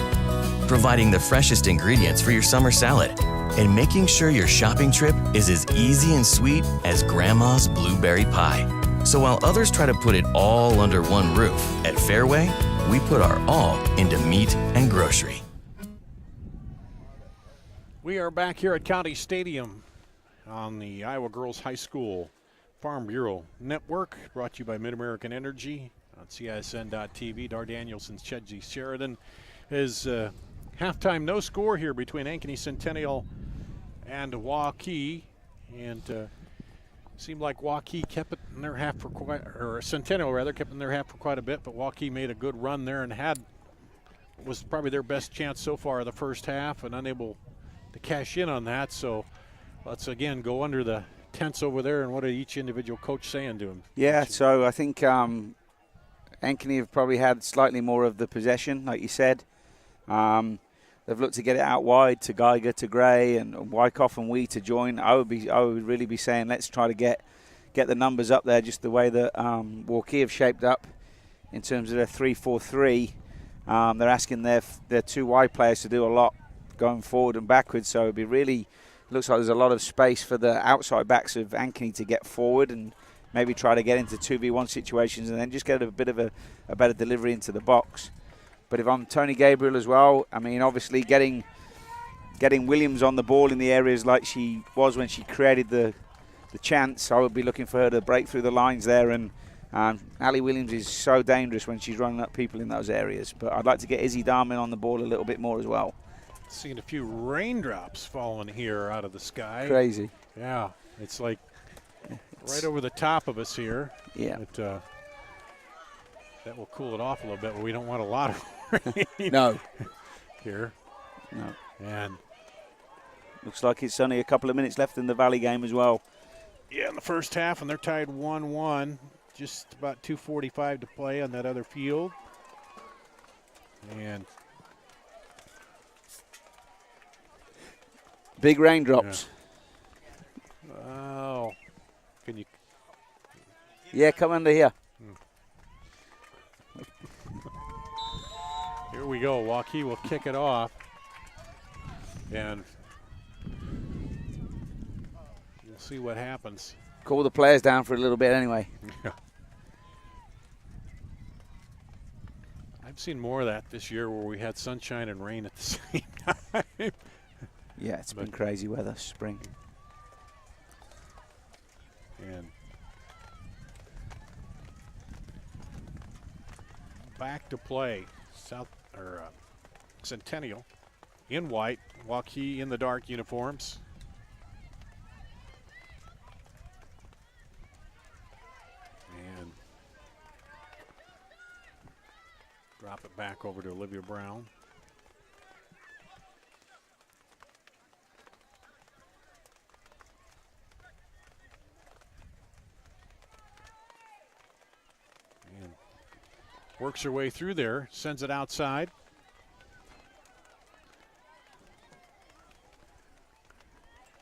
providing the freshest ingredients for your summer salad, and making sure your shopping trip is as easy and sweet as Grandma's blueberry pie. So while others try to put it all under one roof, at Fairway, we put our all into meat and grocery. We are back here at County Stadium on the Iowa Girls High School Farm Bureau Network, brought to you by Mid-American Energy on CISN.TV. Dar Danielson's Chedzi Sheridan. Is halftime no score here between Ankeny Centennial and Waukee, and seemed like Waukee kept it in their half for quite, or Centennial rather, kept it in their half for quite a bit, but Waukee made a good run there and was probably their best chance so far of the first half, and unable to cash in on that. So let's again go under the tents over there, and what are each individual coach saying to him? Yeah, so I think Ankeny have probably had slightly more of the possession, like you said. They've looked to get it out wide to Geiger, to Gray, and Wyckoff and Wee to join. I would really be saying let's try to get the numbers up there, just the way that Waukee have shaped up in terms of their 3-4-3. They're asking their two wide players to do a lot going forward and backwards, so it'd be really, looks like there's a lot of space for the outside backs of Ankeny to get forward and maybe try to get into 2v1 situations and then just get a bit of a better delivery into the box. But if I'm Tony Gabriel as well, I mean, obviously getting Williams on the ball in the areas like she was when she created the chance, I would be looking for her to break through the lines there. And Ali Williams is so dangerous when she's running up people in those areas. But I'd like to get Izzy Darman on the ball a little bit more as well. Seeing a few raindrops falling here out of the sky. Crazy. Yeah, it's like right over the top of us here. Yeah. But, that will cool it off a little bit, but we don't want a lot of rain. No. Here. No. And looks like it's only a couple of minutes left in the Valley game as well. Yeah, in the first half, and they're tied 1-1. Just about 2:45 to play on that other field. And big raindrops. Yeah. Oh. Can you? Yeah, come under here. Here we go. Waukee will kick it off. And we'll see what happens. Cool the players down for a little bit anyway. Yeah. I've seen more of that this year where we had sunshine and rain at the same time. Yeah, it's been crazy weather, spring. And back to play. Centennial in white, Waukee in the dark uniforms. And drop it back over to Olivia Brown. And works her way through there, sends it outside.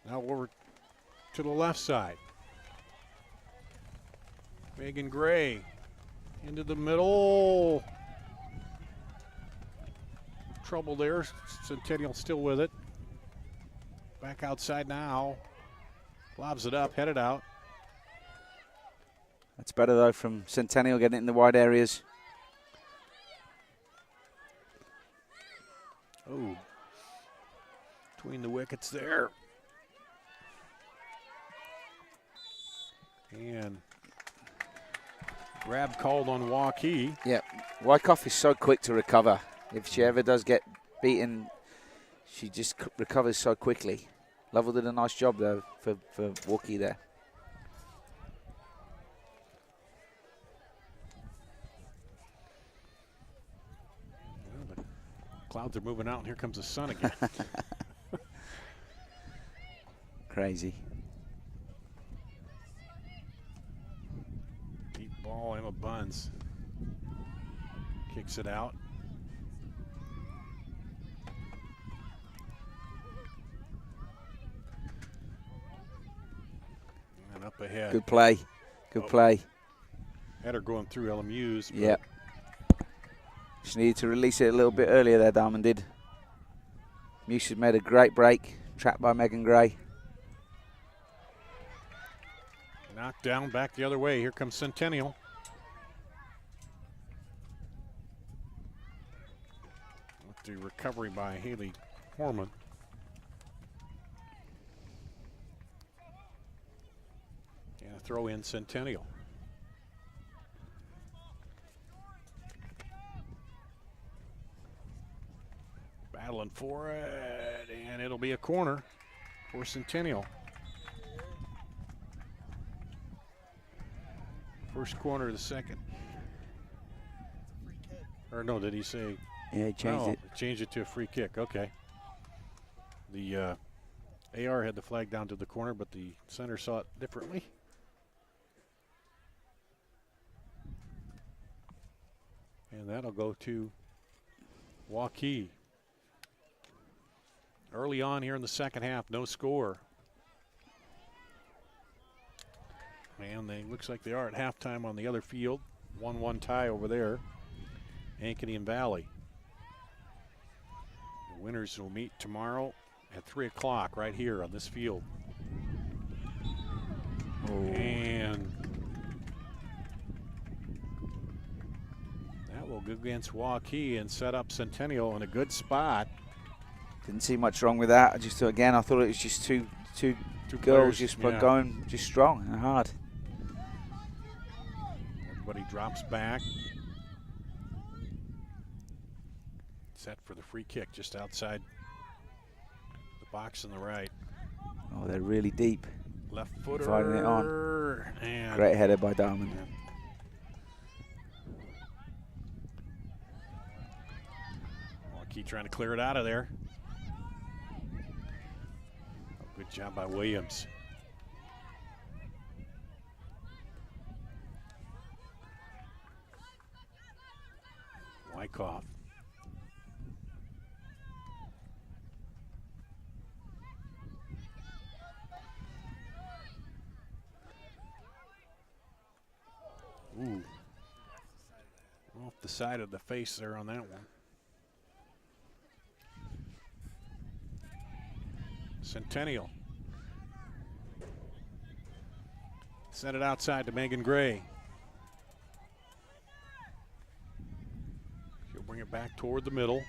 Now over to the left side. Megan Gray into the middle. Trouble there. Centennial still with it. Back outside now. Lobs it up, headed out. That's better though from Centennial, getting it in the wide areas. Oh, between the wickets there. And grab called on Waukee. Yeah, Wyckoff is so quick to recover. If she ever does get beaten, she just recovers so quickly. Lovell did a nice job though for Waukee there. Well, the clouds are moving out and here comes the sun again. Crazy. Deep ball, Emma Buns kicks it out. And up ahead. Good play. Good play. Header going through LMU's. Yep. Just needed to release it a little bit earlier there, Diamond did. Muse has made a great break, trapped by Megan Gray. Knocked down, back the other way. Here comes Centennial. With the recovery by Haley Horman. And a throw in Centennial. Battling for it, and it'll be a corner for Centennial. First corner of the second. Or no, did he say? Yeah, he changed it. Changed it to a free kick, okay. The AR had the flag down to the corner, but the center saw it differently. And that'll go to Waukee. Early on here in the second half, no score. And they looks like they are at halftime on the other field. 1-1 tie over there. Ankeny and Valley. The winners will meet tomorrow at 3 o'clock right here on this field. Oh. And that will go against Waukee and set up Centennial in a good spot. Didn't see much wrong with that. I just thought, again, I thought it was just two girls players, just yeah. going just strong and hard. Everybody drops back. Set for the free kick just outside the box on the right. Oh, they're really deep. Left footer. Fighting it on. And great header by Diamond. Yeah. Waukee trying to clear it out of there. Good job by Williams. Wyckoff. Ooh. Off the side of the face there on that one. Centennial. Sent it outside to Megan Gray. She'll bring it back toward the middle.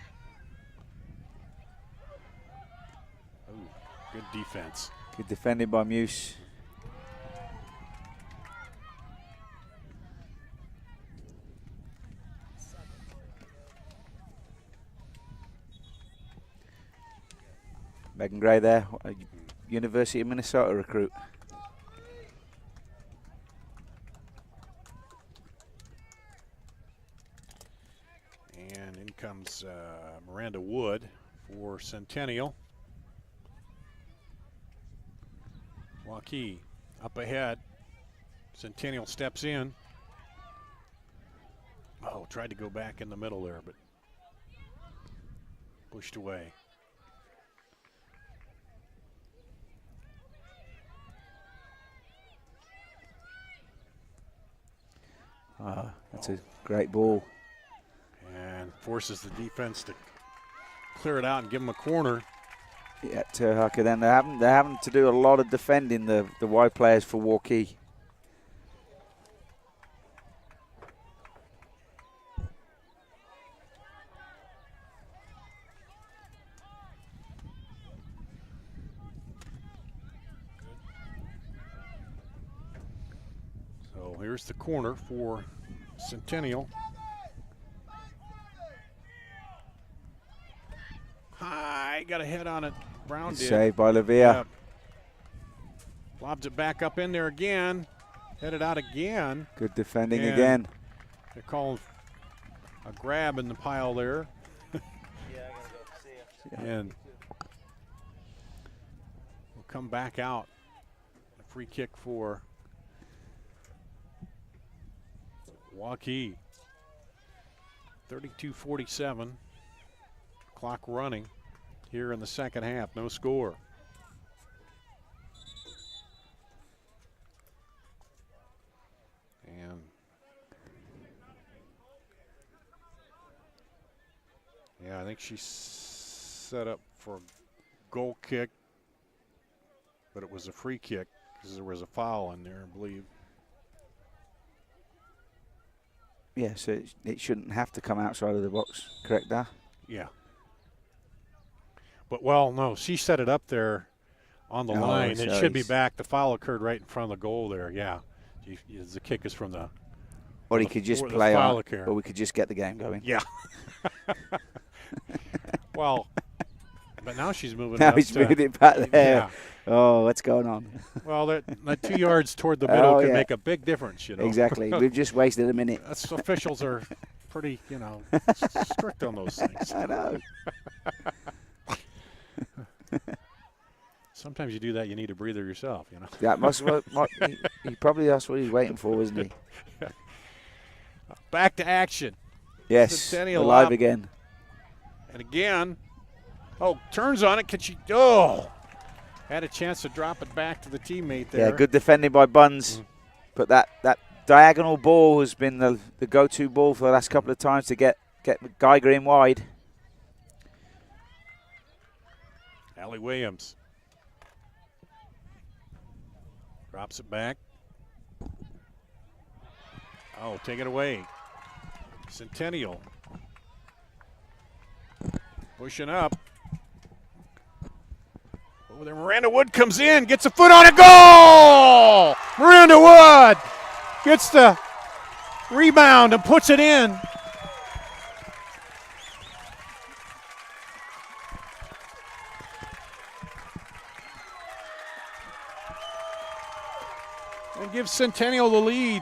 Ooh, good defense. Good defending by Muse. Megan Gray there, a University of Minnesota recruit. And in comes Miranda Wood for Centennial. Waukee up ahead. Centennial steps in. Oh, tried to go back in the middle there, but pushed away. That's a great ball. And forces the defense to clear it out and give them a corner. Yeah, Terhucker. Then they're having to do a lot of defending, the wide players for Waukee. So here's the corner for Centennial. High, got a head on it. Brown did. Saved by Lavia. Yeah. Lobs it back up in there again. Headed out again. Good defending and again. They're calling a grab in the pile there. And we'll come back out. A free kick for Waukee. 32-47. Clock running here in the second half. No score. And think she set up for a goal kick, but it was a free kick because there was a foul in there, I believe. Yeah, so it shouldn't have to come outside of the box, correct, Da? Yeah. But, well, no, she set it up there on the line. So It should be back. The foul occurred right in front of the goal there, yeah. The kick is from the – Or he could just play on, or we could just get the game going. Yeah. Well, but now she's moving Now up he's to, moving it back there. Yeah. Oh, what's going on? Well, that 2 yards toward the middle can yeah. make a big difference, you know. Exactly. We've just wasted a minute. Us officials are pretty, strict on those things. I know. Sometimes you do that, you need a breather yourself, That must he probably that's what he's waiting for, wasn't he? Back to action. Yes, Centennial alive up. again. And again, turns on it. Had a chance to drop it back to the teammate there. Yeah, good defending by Buns. But that diagonal ball has been the go-to ball for the last couple of times to get Geiger in wide. Allie Williams drops it back. Take it away. Centennial pushing up. Over there, Miranda Wood comes in, gets a foot on a goal! Miranda Wood gets the rebound and puts it in. And gives Centennial the lead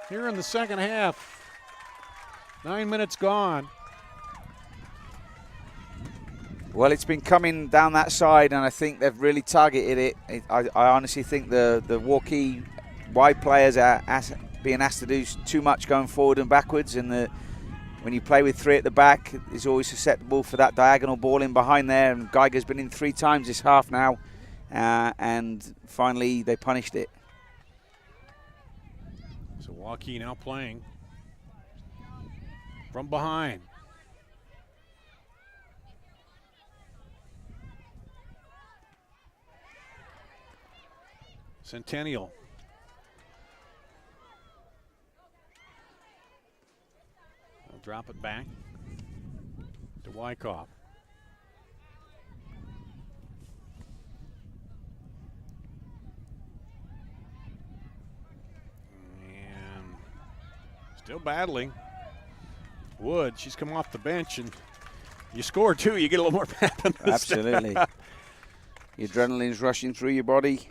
here in the second half. 9 minutes gone. Well, it's been coming down that side, and I think they've really targeted it. I honestly think the Waukee wide players are being asked to do too much going forward and backwards, and when you play with three at the back, it's always susceptible for that diagonal ball in behind there, and Geiger's been in 3 times this half now, and finally they punished it. So Waukee now playing from behind. Centennial. They'll drop it back to Wyckoff. And still battling. Wood, she's come off the bench, and you score too, you get a little more pep in the Absolutely. step. The adrenaline's rushing through your body.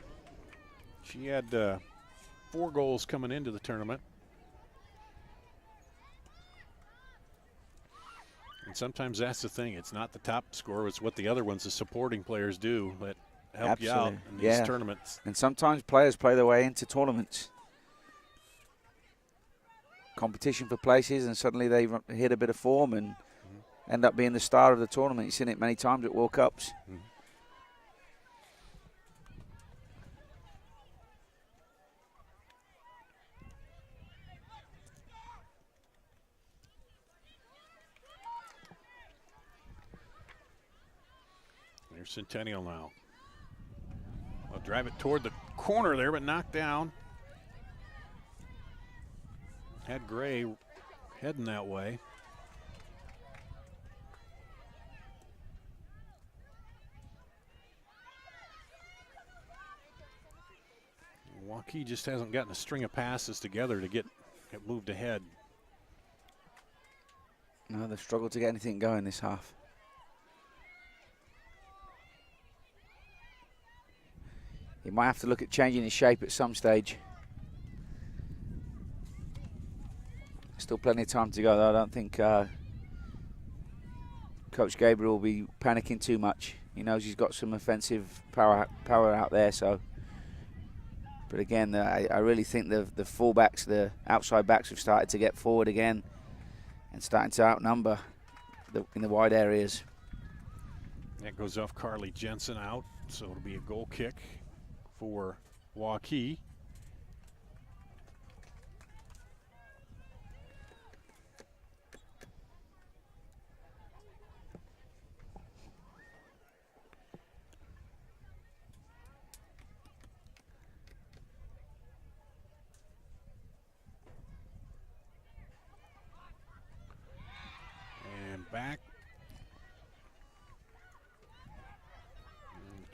She had 4 goals coming into the tournament. And sometimes that's the thing. It's not the top scorer. It's what the other ones, the supporting players, do that help you out in these tournaments. And sometimes players play their way into tournaments. Competition for places, and suddenly they hit a bit of form and end up being the star of the tournament. You've seen it many times at World Cups. Here's Centennial now. I'll drive it toward the corner there, but knocked down. Had Gray heading that way. Waukee just hasn't gotten a string of passes together to get moved ahead. No, they've struggled to get anything going this half. He might have to look at changing his shape at some stage. Still plenty of time to go, though. I don't think Coach Gabriel will be panicking too much. He knows he's got some offensive power out there. So, but again, I really think the fullbacks, the outside backs, have started to get forward again and starting to outnumber in the wide areas. That goes off Carly Jensen out, so it'll be a goal kick for Waukee.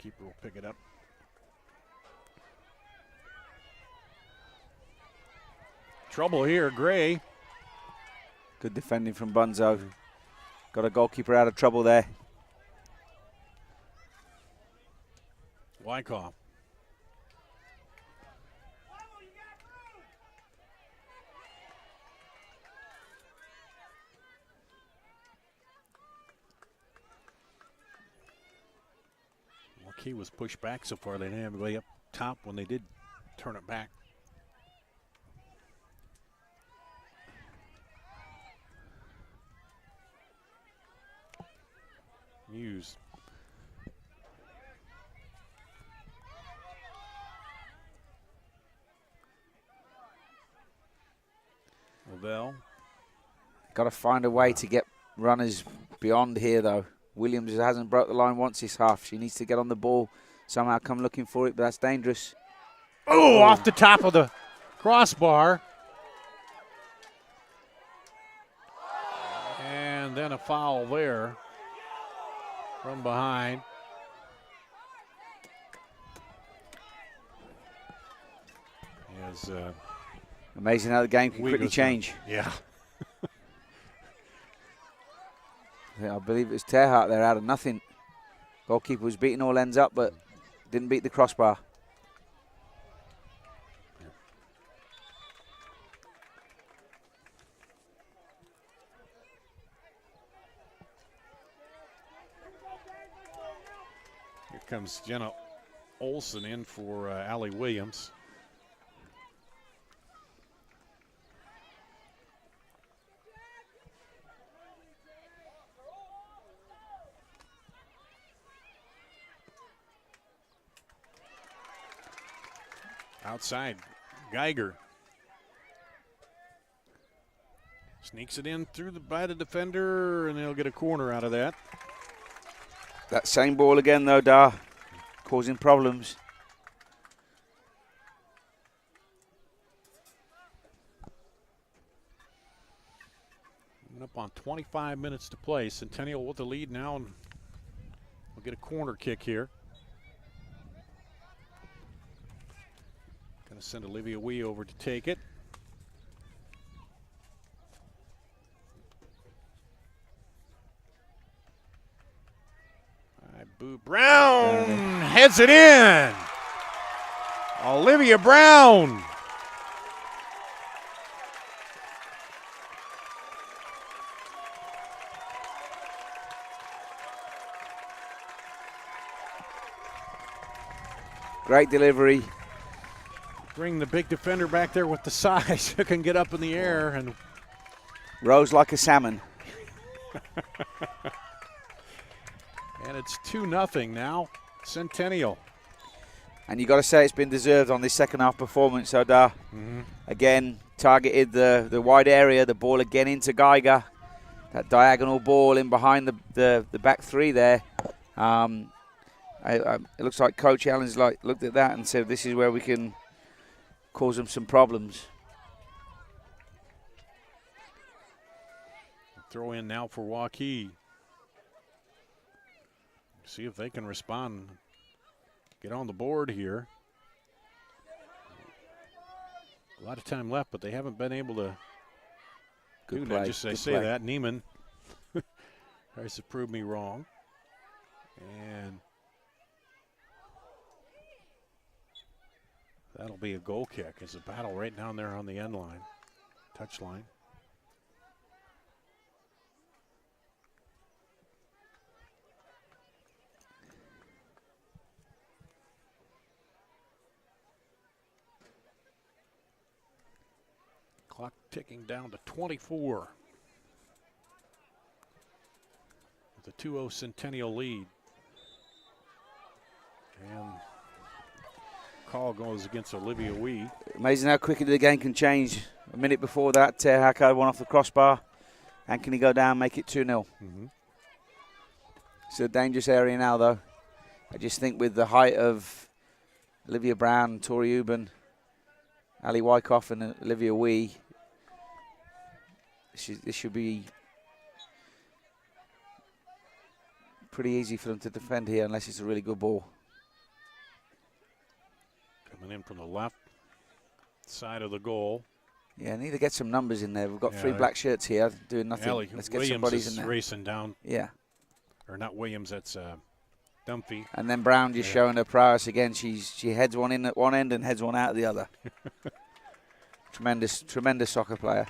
Keeper will pick it up. Trouble here, Gray. Good defending from Bunzo. Got a goalkeeper out of trouble there. Wyckoff. Waukee was pushed back so far. They didn't have anybody up top when they did turn it back. Hughes. Lavelle. Got to find a way to get runners beyond here, though. Williams hasn't broke the line once this half. She needs to get on the ball, somehow come looking for it, but that's dangerous. Oh, off the top of the crossbar. And then a foul there from behind. As, amazing how the game can quickly change. Yeah. I believe it was Terhart there out of nothing. Goalkeeper was beating all ends up, but didn't beat the crossbar. Here comes Jenna Olson in for Allie Williams. Outside, Geiger. Sneaks it in through by the defender, and they'll get a corner out of that. That same ball again, though, Da, causing problems. Coming up on 25 minutes to play. Centennial with the lead now, and we'll get a corner kick here. Going to send Olivia Wee over to take it. Boo Brown heads it in. Olivia Brown. Great delivery. Bring the big defender back there with the size who can get up in the air and rose like a salmon. And it's 2-0 now, Centennial. And you got to say it's been deserved on this second half performance, Oda. Again, targeted the wide area, the ball again into Geiger. That diagonal ball in behind the back three there. It looks like Coach Allen's looked at that and said this is where we can cause them some problems. Throw in now for Waukee. See if they can respond. Get on the board here. A lot of time left, but they haven't been able to do that. Just I say that. Neiman tries to prove me wrong. And that'll be a goal kick. It's a battle right down there on the end line, touch line. Clock ticking down to 24. With a 2-0 Centennial lead. And call goes against Olivia Wee. Amazing how quickly the game can change. A minute before that, Haka won off the crossbar. Ankeny go down, make it 2-0. It's a dangerous area now, though. I just think with the height of Olivia Brown, Tori Uben, Ali Wyckoff, and Olivia Wee, this should be pretty easy for them to defend here unless it's a really good ball. in from the left side of the goal. Yeah, need to get some numbers in there. We've got 3 Yeah, black shirts here doing nothing. Allie Let's get Williams some bodies is in there. racing down. Yeah. Or not Williams, that's Dumphy. And then Brown just showing her prowess again. She heads one in at one end and heads one out at the other. Tremendous soccer player.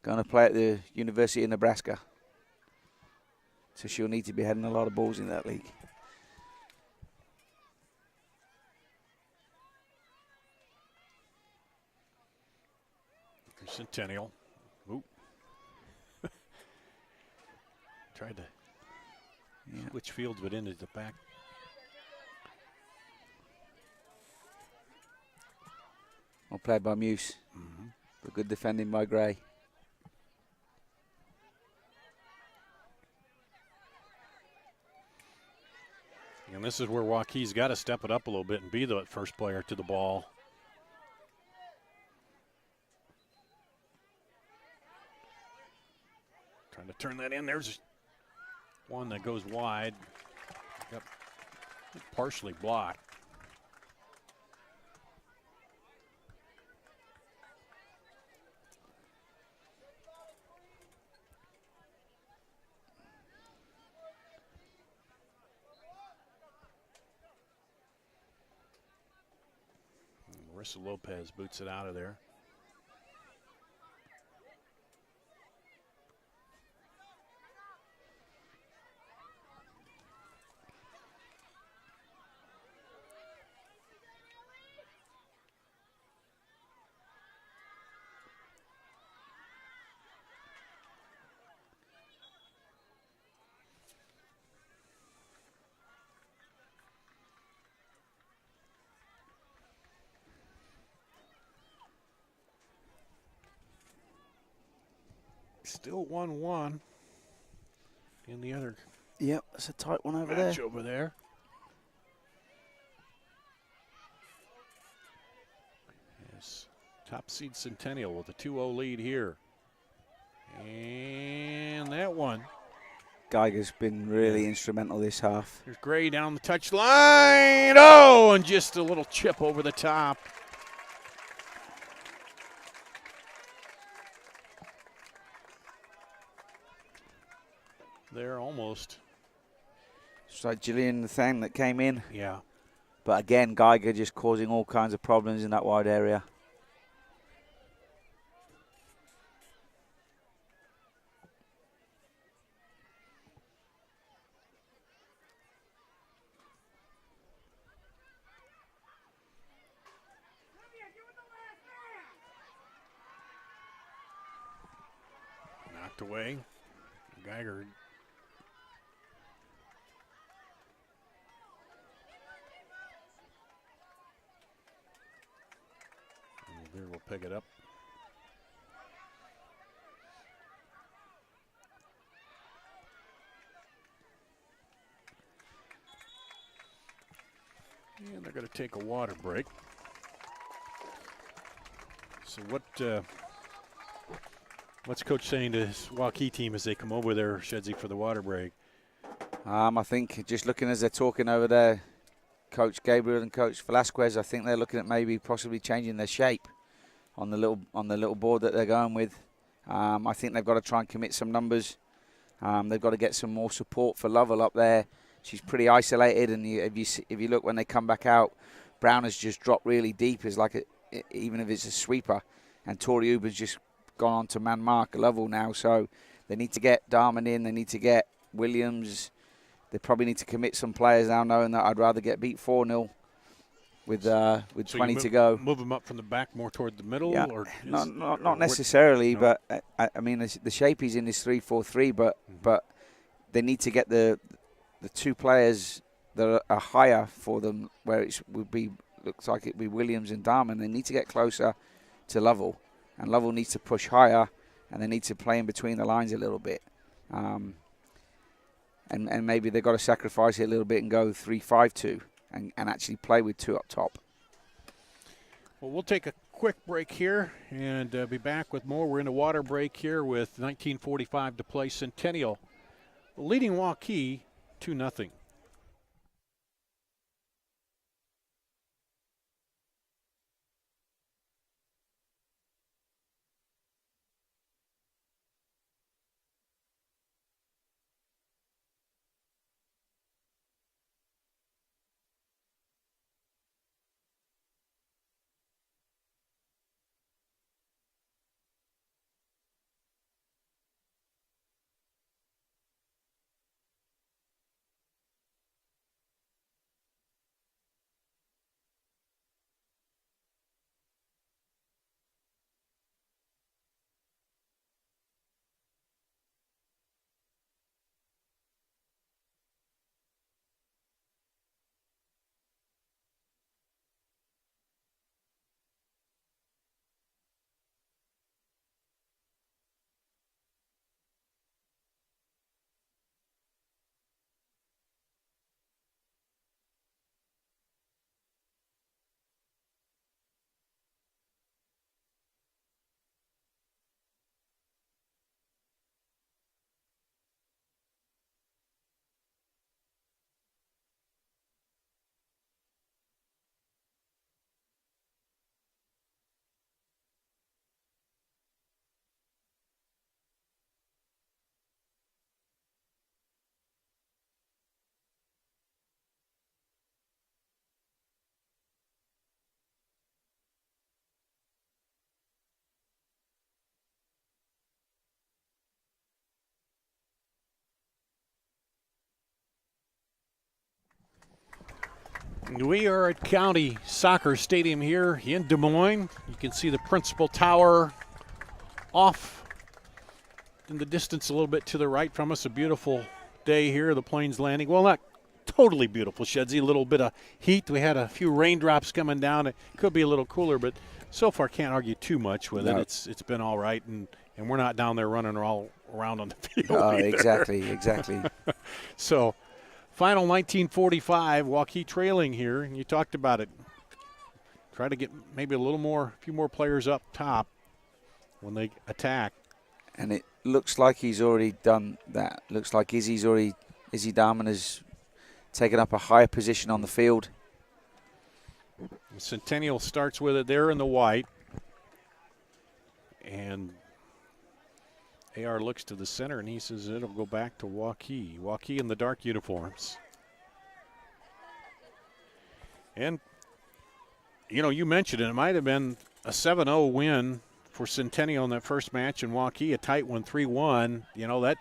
Going to play at the University of Nebraska. So she'll need to be heading a lot of balls in that league. Centennial. Oop. Tried to switch fields, but into the back. Well played by Muse. But good defending by Gray. And this is where Waukee's got to step it up a little bit and be the first player to the ball. Trying to turn that in. There's one that goes wide. Yep. Partially blocked. Marissa Lopez boots it out of there. Still 1-1 in the other. Yep, it's a tight one over match there. Over there. Yes, top seed Centennial with a 2-0 lead here. And that one. Geiger's been really instrumental this half. There's Gray down the touchline. Oh, and just a little chip over the top. There almost. It's like Jillian the thing that came in. Yeah. But again, Geiger just causing all kinds of problems in that wide area. Knocked away. Geiger. There we'll pick it up. And they're going to take a water break. So what's Coach saying to his Waukee team as they come over there, Shedsy, for the water break? I think just looking as they're talking over there, Coach Gabriel and Coach Velasquez, I think they're looking at maybe possibly changing their shape on the little board that they're going with. I think they've got to try and commit some numbers. They've got to get some more support for Lovell up there. She's pretty isolated, and if you look when they come back out, Brown has just dropped really deep, is like even if it's a sweeper, and Tori Uber's just gone on to man mark level now. So they need to get Darman in. They need to get Williams. They probably need to commit some players now, knowing that I'd rather get beat 4-0 with So 20 you to go. Move them up from the back more toward the middle? Yeah, Or not necessarily, no. But I mean the shape is in this 3-4-3, but they need to get the two players that are higher for them, where it looks like it'd be Williams and Darman. They need to get closer to Lovell, and Lovell needs to push higher, and they need to play in between the lines a little bit. And maybe they've got to sacrifice it a little bit and go 3-5-2 and actually play with two up top. Well, we'll take a quick break here and be back with more. We're in a water break here with 19:45 to play. Centennial leading Waukee 2-0. We are at County Soccer Stadium here in Des Moines. You can see the principal tower off in the distance a little bit to the right from us. A beautiful day here, the Plains Landing. Well, not totally beautiful, Shedsy. A little bit of heat. We had a few raindrops coming down. It could be a little cooler, but so far can't argue too much with it. It's been all right, and we're not down there running all around on the field either. Exactly. So, final 1945, Waukee trailing here, and you talked about it. Try to get maybe a few more players up top when they attack. And it looks like he's already done that. Looks like Izzy Darman has taken up a higher position on the field. Centennial starts with it there in the white. And AR looks to the center, and he says it'll go back to Waukee. Waukee in the dark uniforms. And, you mentioned it. It might have been a 7-0 win for Centennial in that first match, and Waukee a tight one, 3-1. That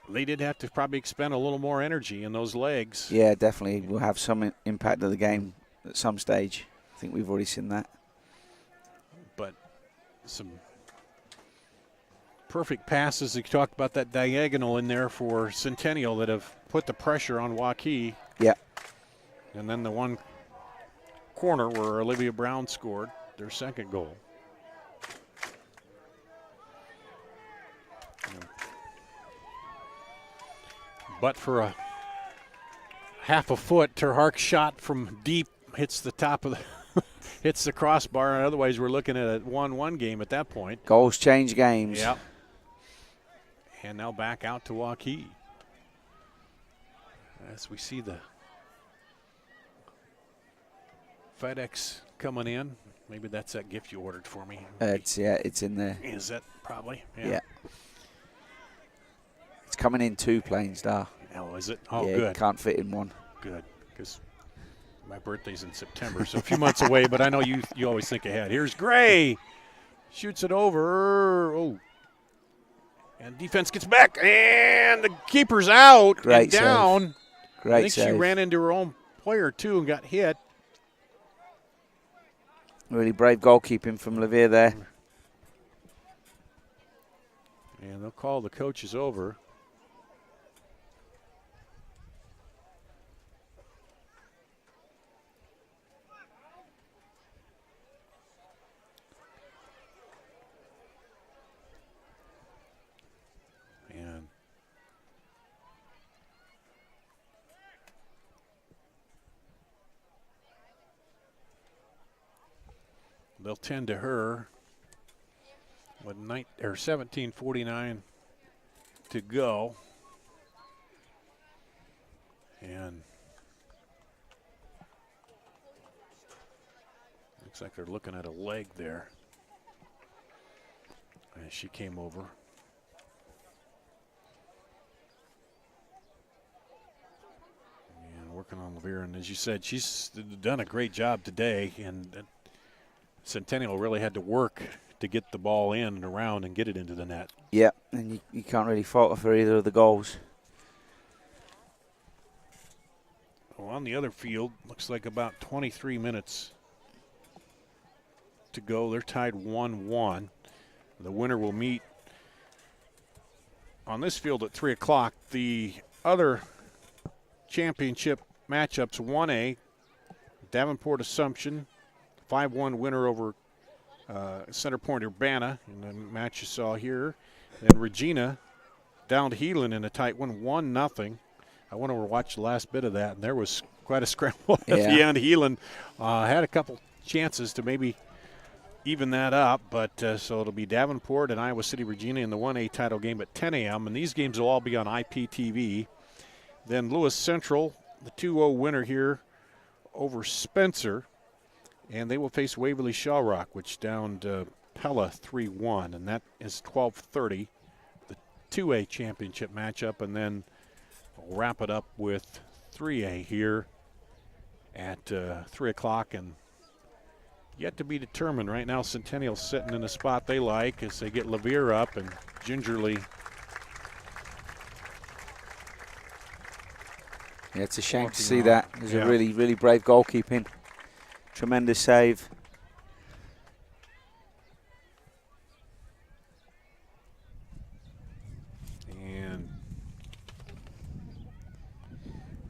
they did have to probably expend a little more energy in those legs. Yeah, definitely. Will have some impact of the game at some stage. I think we've already seen that. But some perfect passes. You talked about that diagonal in there for Centennial that have put the pressure on Waukee. Yeah. And then the one corner where Olivia Brown scored their second goal. But for a half a foot, Terhark's shot from deep hits the top of the hits the crossbar, and otherwise we're looking at a 1-1 game at that point. Goals change games. Yep. And now back out to Waukee. As we see the FedEx coming in. Maybe that's that gift you ordered for me. It's in there. Is that probably? Yeah. It's coming in 2 planes, Dar. Oh, is it? Oh, yeah, good. It can't fit in one. Good, because my birthday's in September, so a few months away, but I know you always think ahead. Here's Gray. Shoots it over. Oh. And defense gets back, and the keeper's out. Great and down. Save. Great I think save. she ran into her own player, too, and got hit. Really brave goalkeeping from Levere there. And they'll call the coaches over. And they'll tend to her with 17:49 to go. And looks like they're looking at a leg there as she came over. And working on Levere, and as you said, she's done a great job today, and Centennial really had to work to get the ball in and around and get it into the net. Yeah, and you can't really fault her for either of the goals. Well, on the other field, looks like about 23 minutes to go. They're tied 1-1. The winner will meet on this field at 3 o'clock. The other championship matchups, 1A, Davenport Assumption, 5-1 winner over Center Point Urbana in the match you saw here. And Regina down to Heelan in a tight one, 1-0. I went over to watch the last bit of that, and there was quite a scramble at the end. Heelan had a couple chances to maybe even that up, but so it'll be Davenport and Iowa City Regina in the 1A title game at 10 a.m., and these games will all be on IPTV. Then Lewis Central, the 2-0 winner here over Spencer, and they will face Waverly Shawrock, which downed Pella 3-1, and that is 12:30, the 2A championship matchup, and then we'll wrap it up with 3A here at 3 o'clock, and yet to be determined. Right now, Centennial's sitting in a spot they like as they get Levere up and gingerly. Yeah, it's a shame to see that. It was a really, really brave goalkeeping. Tremendous save. And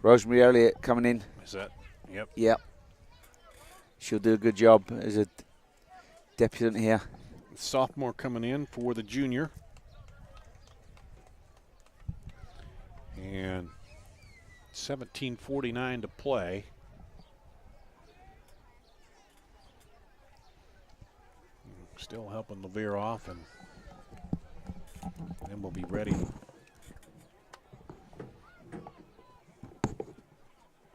Rosemary Elliott coming in. Is that? Yep. Yep. She'll do a good job as a debutant here. Sophomore coming in for the junior. And 17:49 to play. Still helping Levere off, and then we'll be ready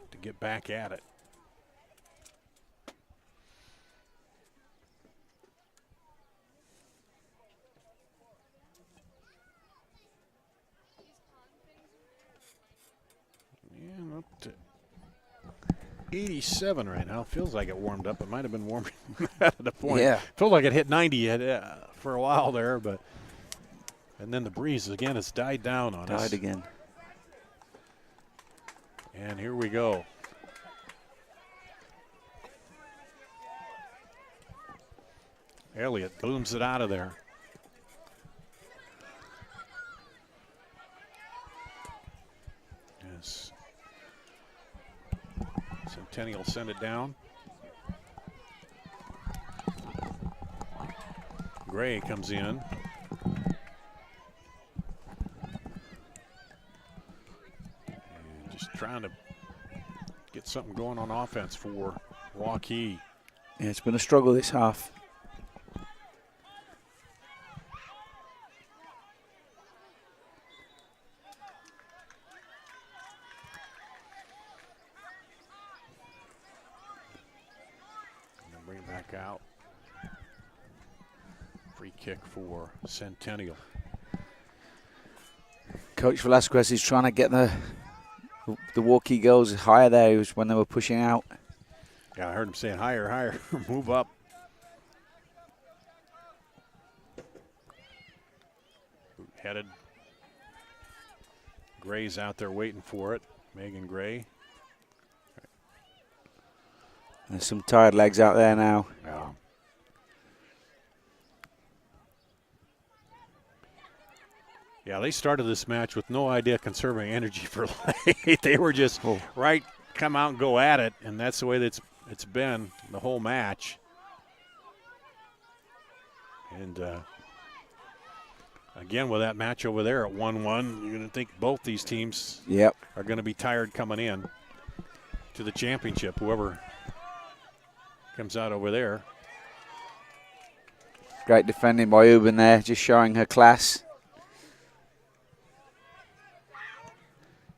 to get back at it. And up to 87 right now. Feels like it warmed up. It might have been warming at a point. Yeah. Felt like it hit 90 for a while there, but and then the breeze again has died down on us. Died again. And here we go. Elliott booms it out of there. Yes. Centennial send it down. Gray comes in. And just trying to get something going on offense for Waukee. Yeah, it's been a struggle this half. Out. Free kick for Centennial. Coach Velasquez is trying to get the Waukee girls higher there when they were pushing out. Yeah, I heard him saying higher, higher, move up. Headed. Gray's out there waiting for it. Megan Gray. There's some tired legs out there now. Yeah. Yeah, they started this match with no idea conserving energy for late. They were just right, come out and go at it, and that's the way that it's been the whole match. And again, with that match over there at 1-1, you're going to think both these teams are going to be tired coming in to the championship, whoever comes out over there. Great defending by Uben there, just showing her class.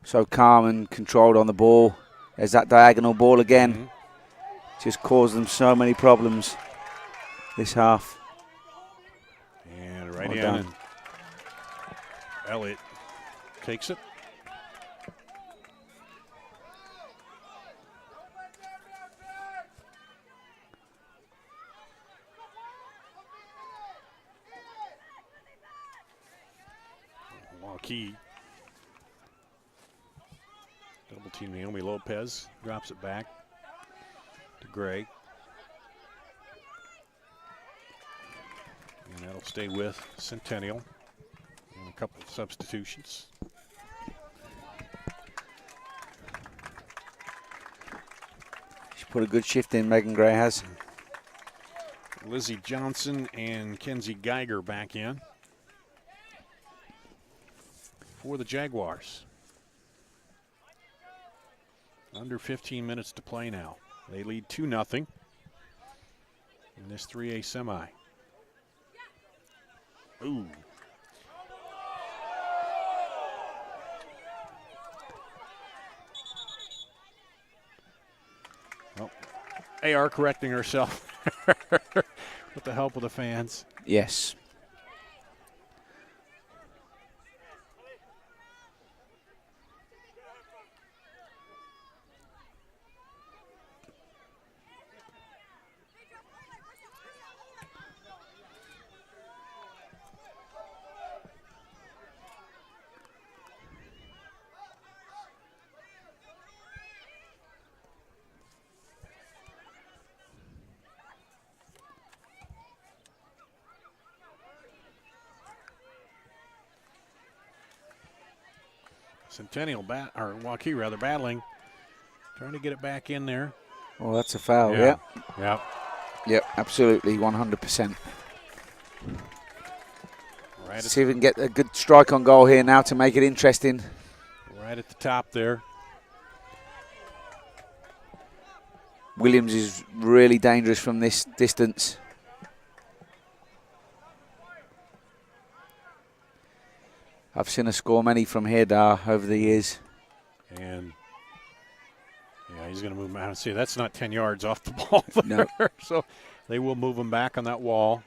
So calm and controlled on the ball. There's that diagonal ball again. Just caused them so many problems this half. And right Well in. done. And Elliott takes it. Waukee. Double team Naomi Lopez. Drops it back to Gray. And that'll stay with Centennial. And a couple of substitutions. She put a good shift in, Megan Gray has. Lizzie Johnson and Kenzie Geiger back in for the Jaguars. Under 15 minutes to play now. They lead 2-0 in this 3A semi. Ooh. Well, AR correcting herself with the help of the fans. Yes. Centennial or Waukee rather battling, trying to get it back in there. Oh, that's a foul. Yeah. Yep. Yep, absolutely, 100%. Right. See if we can get a good strike on goal here now to make it interesting. Right at the top there. Williams is really dangerous from this distance. I've seen her score many from here, Dar, over the years. And yeah, he's going to move him out. See, that's not 10 yards off the ball there. No. So they will move him back on that wall.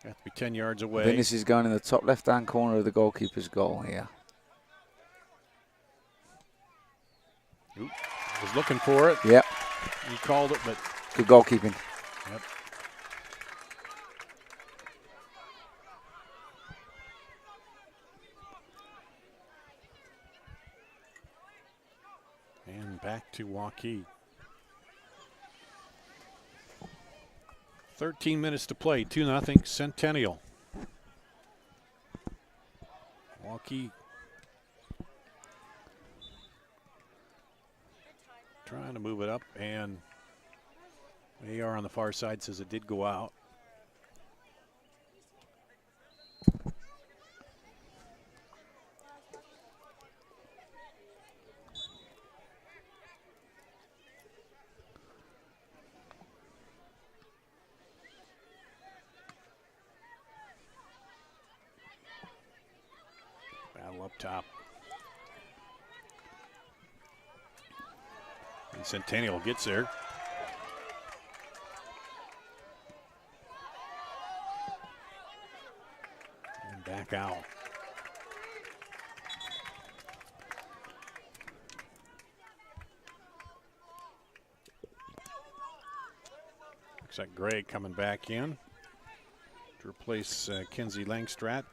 Have to be 10 yards away. I think this is going in the top left-hand corner of the goalkeeper's goal here. Oop, was looking for it. Yep. He called it, but good goalkeeping. Yep. And back to Waukee. 13 minutes to play, 2-0 Centennial. Waukee trying to move it up, and AR on the far side says it did go out. Up top. And Centennial gets there. And back out. Looks like Gray coming back in to replace Kinsey Langstrat.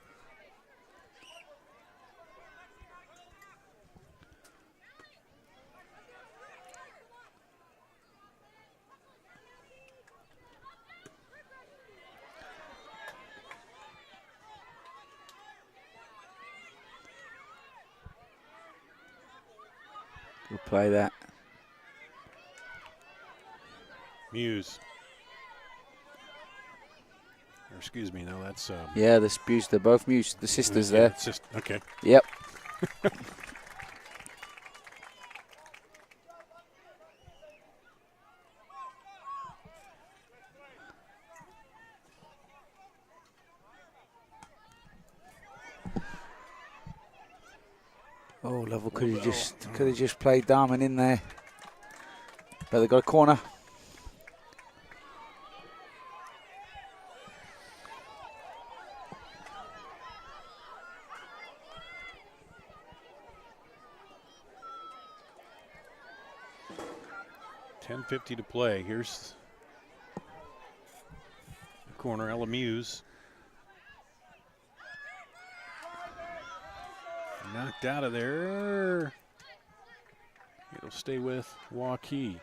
We'll play that. Muse. Or excuse me, no, that's... yeah, the Muse, they're both Muse, the sisters yeah, there. Okay. Yep. Oh, Lovell could have just played Darman in there. But they got a corner. $10:50 to play. Here's the corner, Ella Muse. Knocked out of there. It'll stay with Waukee.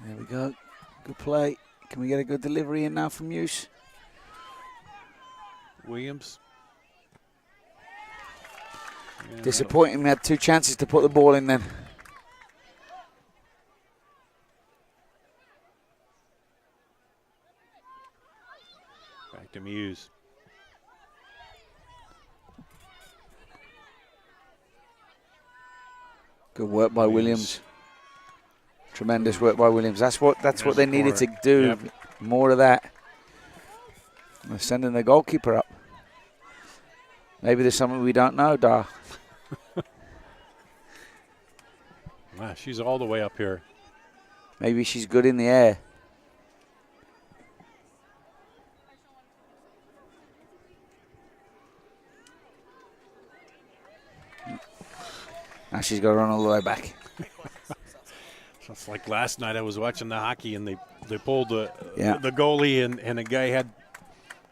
There we go. Good play. Can we get a good delivery in now from Muse? Williams. Yeah, disappointing. We had 2 chances to put the ball in then. Back to Muse. Good work by Williams. Tremendous work by Williams. That's what they needed to do. Yep. More of that. They're sending the goalkeeper up. Maybe there's something we don't know, Dar. Wow, she's all the way up here. Maybe she's good in the air. Now she's got to run all the way back. It's like last night I was watching the hockey and they pulled the goalie and the guy had,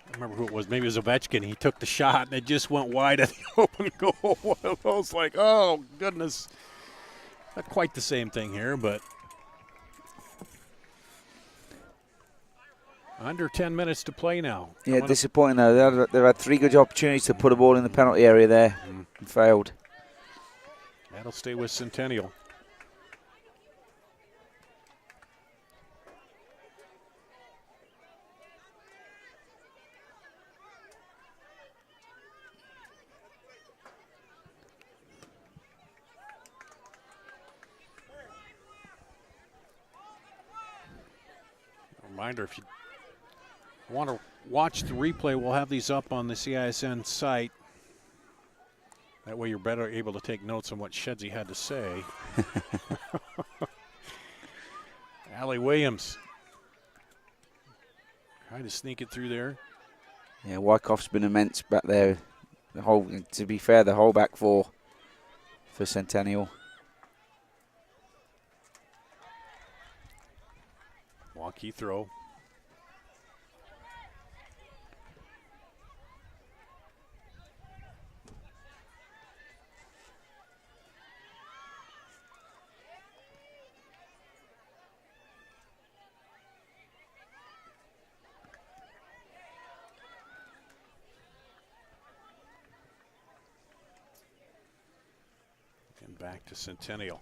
I remember who it was, maybe it was Ovechkin. He took the shot and it just went wide at the open goal. One of those like, oh goodness. Not quite the same thing here, but under 10 minutes to play now. Yeah, disappointing though. They've had 3 good opportunities to put a ball in the penalty area there and failed. That'll stay with Centennial. Reminder, if you want to watch the replay, we'll have these up on the CISN site. That way you're better able to take notes on what Shedsy had to say. Allie Williams. Trying to sneak it through there. Yeah, Wyckoff's been immense back there. To be fair, the whole back four for Centennial. Waukee throw. And back to Centennial.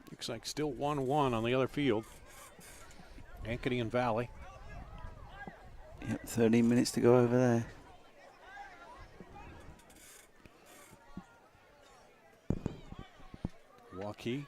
Looks like still 1-1 on the other field. Ankeny and Valley. Yep, 13 minutes to go over there. Waukee.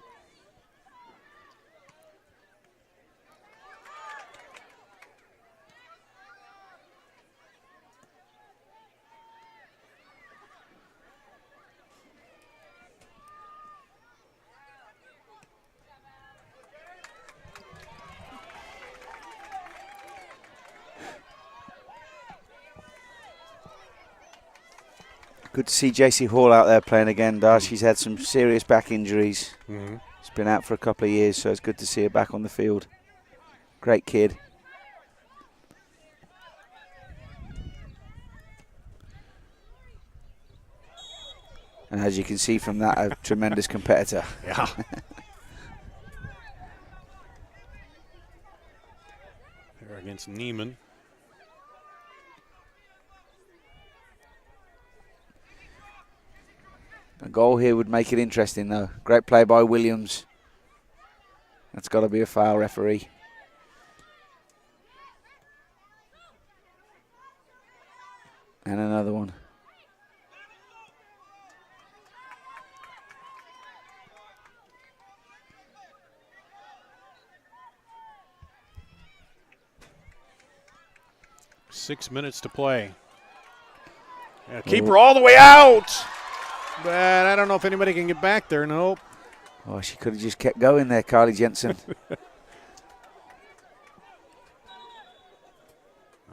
Good to see JC Hall out there playing again, Dar. She's had some serious back injuries. She's been out for a couple of years, so it's good to see her back on the field. Great kid. And as you can see from that, a tremendous competitor. Yeah. They're against Neiman. A goal here would make it interesting, though. Great play by Williams. That's got to be a foul, referee. And another one. 6 minutes to play. Yeah, keeper all the way out. But I don't know if anybody can get back there. Nope. Oh, she could have just kept going there, Carly Jensen.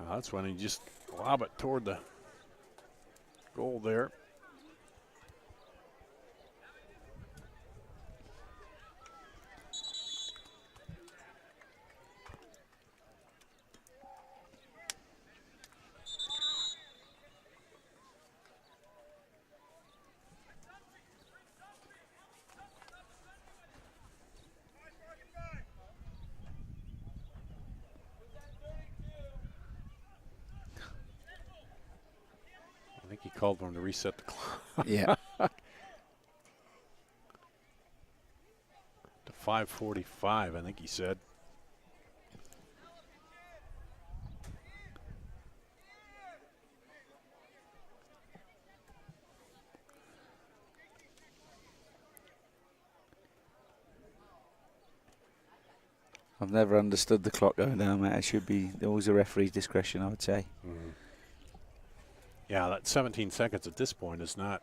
That's when he just lob it toward the goal there. I think he called for him to reset the clock. Yeah. To 5:45, I think he said. I've never understood the clock going down, mate. It should be always a referee's discretion, I would say. Mm-hmm. Yeah, that 17 seconds at this point is not.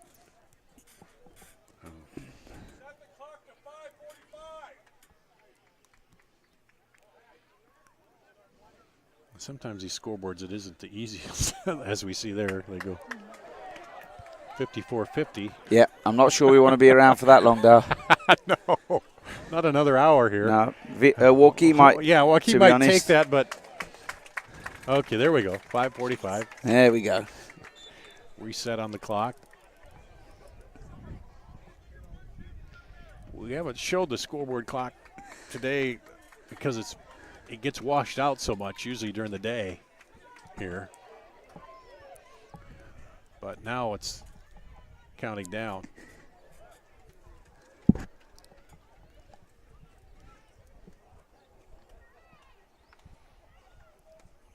Sometimes these scoreboards, it isn't the easiest, as we see there. They go 54-50. Yeah, I'm not sure we want to be around for that long, Dale. No, not another hour here. No, Waukee might. Yeah, Waukee might take that, but okay, there we go. 5:45. There we go. Reset on the clock. We haven't showed the scoreboard clock today because it gets washed out so much usually during the day here. But now it's counting down.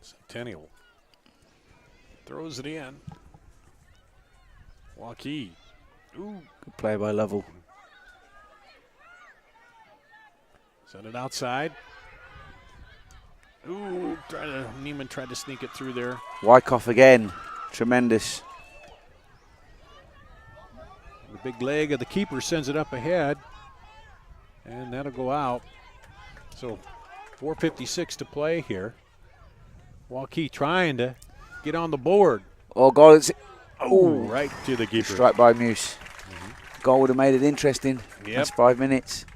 Centennial throws it in. Waukee. Ooh. Good play by Lovell. Send it outside. Ooh, Neiman tried to sneak it through there. Wyckoff again. Tremendous. The big leg of the keeper sends it up ahead. And that'll go out. So 4:56 to play here. Waukee trying to get on the board. Oh, God. It's right to the keeper. Strike by Muse. Mm-hmm. Goal would have made it interesting. Yep. That's 5 minutes.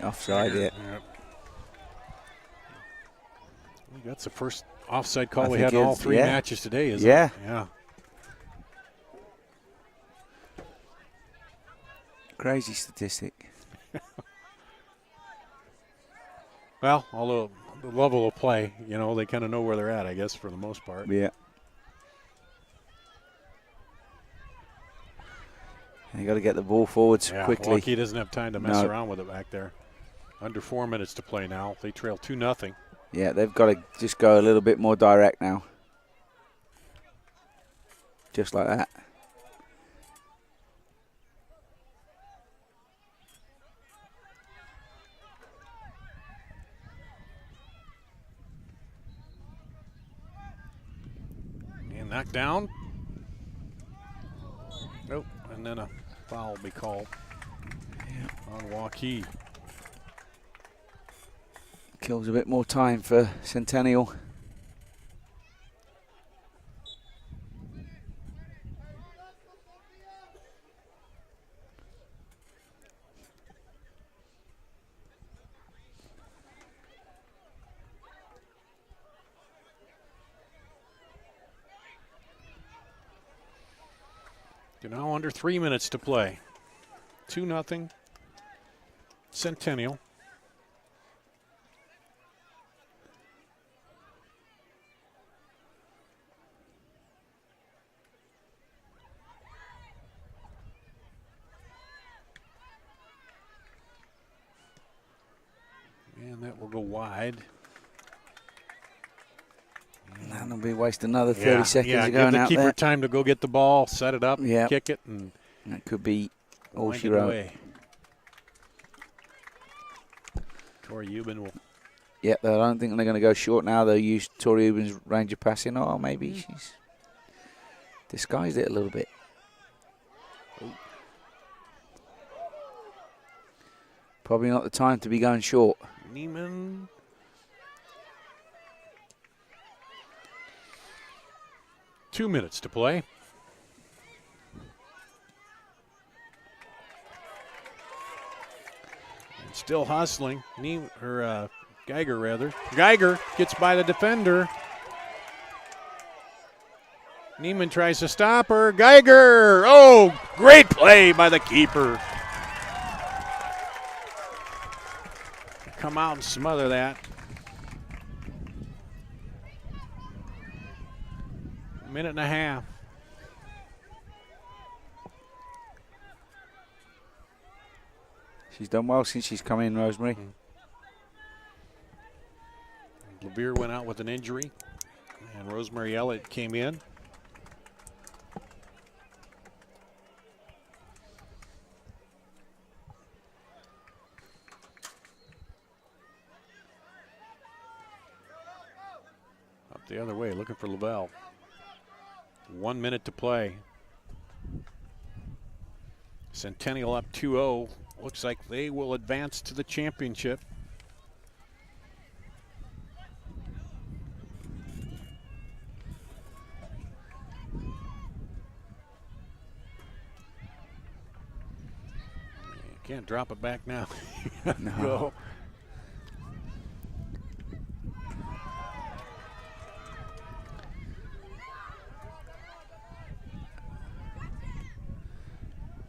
Offside, yeah. That's the first offside call we had in all three matches today, isn't it? Yeah. Crazy statistic. Well, although the level of play, they kind of know where they're at, I guess, for the most part. Yeah. You got to get the ball forwards quickly. Waukee doesn't have time to mess around with it back there. Under 4 minutes to play now. They trail 2-0. Yeah, they've got to just go a little bit more direct now. Just like that. And knocked down. Nope. And then a foul will be called on Waukee. Kills a bit more time for Centennial. Now under 3 minutes to play. 2-0 Centennial. And that will go wide. And they'll be wasting another 30 seconds of going give the out keeper there. time to go get the ball, set it up, Yep. kick it, and that could be all wind she it wrote. away. Tori Euban will. Yeah, I don't think they're going to go short now. They'll use Tori Euban's range of passing. Or maybe she's disguised it a little bit. Probably not the time to be going short. Neiman. Two minutes to play. And still hustling. Geiger, rather. Geiger gets by the defender. Neiman tries to stop her. Geiger! Oh, great play by the keeper. Come out and smother that. Minute and a half. She's done well since she's come in, Rosemary. LeVere went out with an injury, and Rosemary Elliott came in. Up the other way, looking for Lavelle. 1 minute to play. Centennial up 2-0. Looks like they will advance to the championship. You can't drop it back now. No. Go.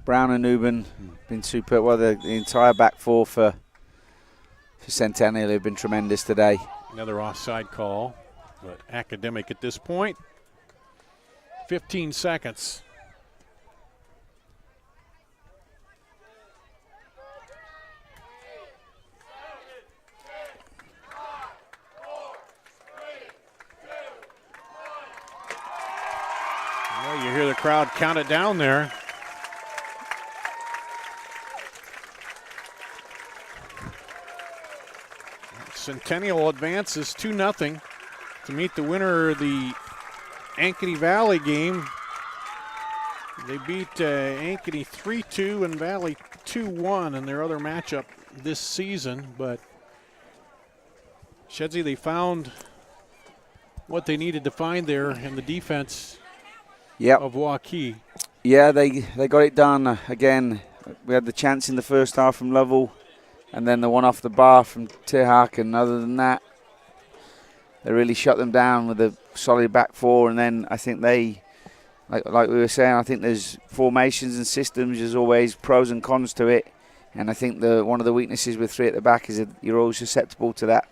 Brown and Newman been super. Well, the entire back four for Centennial have been tremendous today. Another offside call, but academic at this point. 15 seconds. Well, you hear the crowd count it down there. Centennial advances 2-0 to meet the winner of the Ankeny Valley game. They beat Ankeny 3-2 and Valley 2-1 in their other matchup this season. But Shedsy, they found what they needed to find there in the defense of Waukee. Yeah, they got it done again. We had the chance in the first half from Lovell, and then the one off the bar from Tihak, and other than that, they really shut them down with a solid back four. And then I think they, like we were saying, I think there's formations and systems. There's always pros and cons to it, and I think one of the weaknesses with three at the back is that you're always susceptible to that.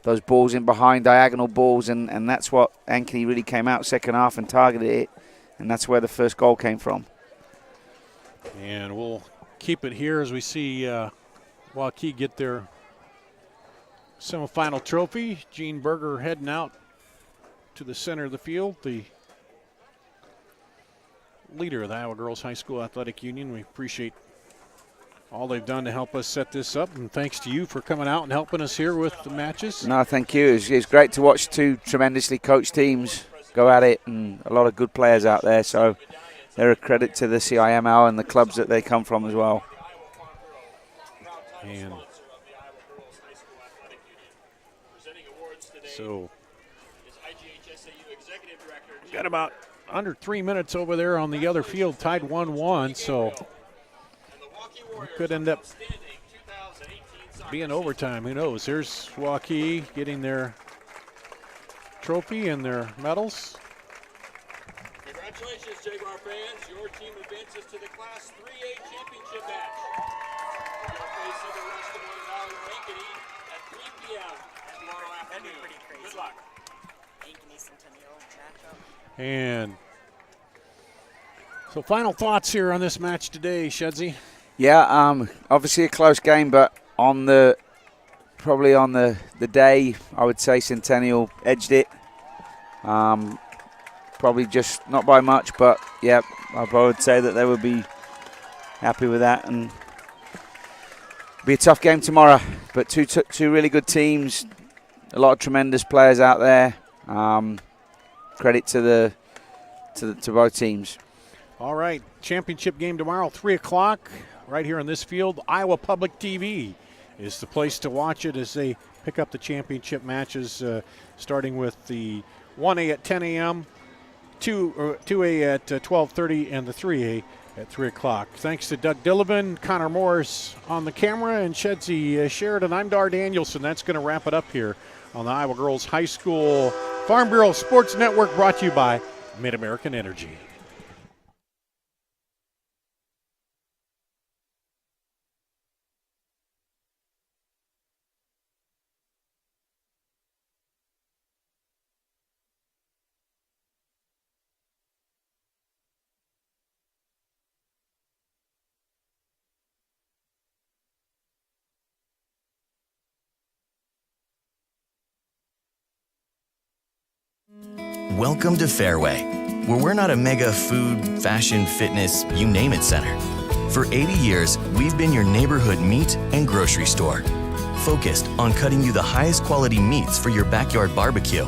Those balls in behind, diagonal balls, and that's what Ankeny really came out second half and targeted it, and that's where the first goal came from. And we'll keep it here as we see Waukee get their semifinal trophy. Gene Berger heading out to the center of the field, the leader of the Iowa Girls High School Athletic Union. We appreciate all they've done to help us set this up, and thanks to you for coming out and helping us here with the matches. No, thank you. It's great to watch two tremendously coached teams go at it, and a lot of good players out there, so they're a credit to the CIML and the clubs that they come from as well. And so we've got about under 3 minutes over there on the other field, tied 1-1, so it could end up being overtime. Who knows? Here's Waukee getting their trophy and their medals. Congratulations, Jaguar fans. Your team advances to the Class 3A championship match. You'll face either West Des Moines Valley or Ankeny at 3 p.m. tomorrow afternoon. That'd be pretty crazy. Good luck. Ankeny Centennial matchup. And so final thoughts here on this match today, Shedsy. Yeah, obviously a close game, but on the probably on the day, I would say Centennial edged it. Probably just not by much, but yeah, I would say that they would be happy with that, and be a tough game tomorrow. But two really good teams, a lot of tremendous players out there. Credit to both teams. All right, championship game tomorrow, 3 o'clock, right here on this field. Iowa Public TV is the place to watch it as they pick up the championship matches, starting with the 1A at 10 a.m., 2A at 12:30, and the 3A at 3 o'clock. Thanks to Doug Dillevin, Connor Morris on the camera, and Shedsy Sheridan. I'm Dar Danielson. That's going to wrap it up here on the Iowa Girls High School Farm Bureau Sports Network, brought to you by Mid-American Energy. Welcome to Fairway, where we're not a mega food, fashion, fitness, you name it center. For 80 years, we've been your neighborhood meat and grocery store, focused on cutting you the highest quality meats for your backyard barbecue,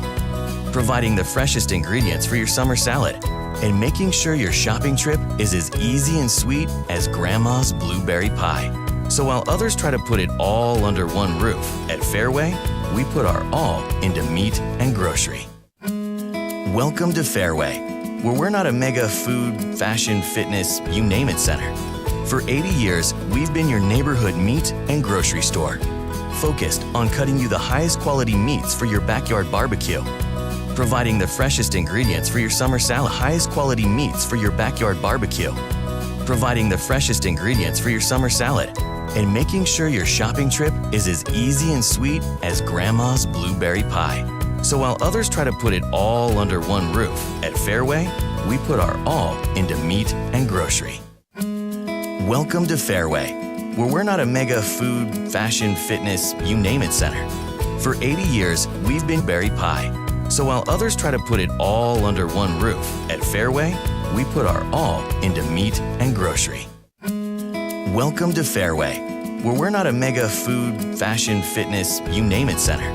providing the freshest ingredients for your summer salad, and making sure your shopping trip is as easy and sweet as Grandma's blueberry pie. So while others try to put it all under one roof, at Fairway, we put our all into meat and grocery. Welcome to Fairway, where we're not a mega food, fashion, fitness, you name it center. For 80 years, we've been your neighborhood meat and grocery store, focused on cutting you the highest quality meats for your backyard barbecue, providing the freshest ingredients for your summer salad, highest quality meats for your backyard barbecue, providing the freshest ingredients for your summer salad, and making sure your shopping trip is as easy and sweet as Grandma's blueberry pie. So while others try to put it all under one roof, at Fairway, we put our all into meat and grocery. Welcome to Fairway, where we're not a mega food, fashion, fitness, you name it center. For 80 years, we've been berry pie. So while others try to put it all under one roof, at Fairway, we put our all into meat and grocery. Welcome to Fairway, where we're not a mega food, fashion, fitness, you name it center.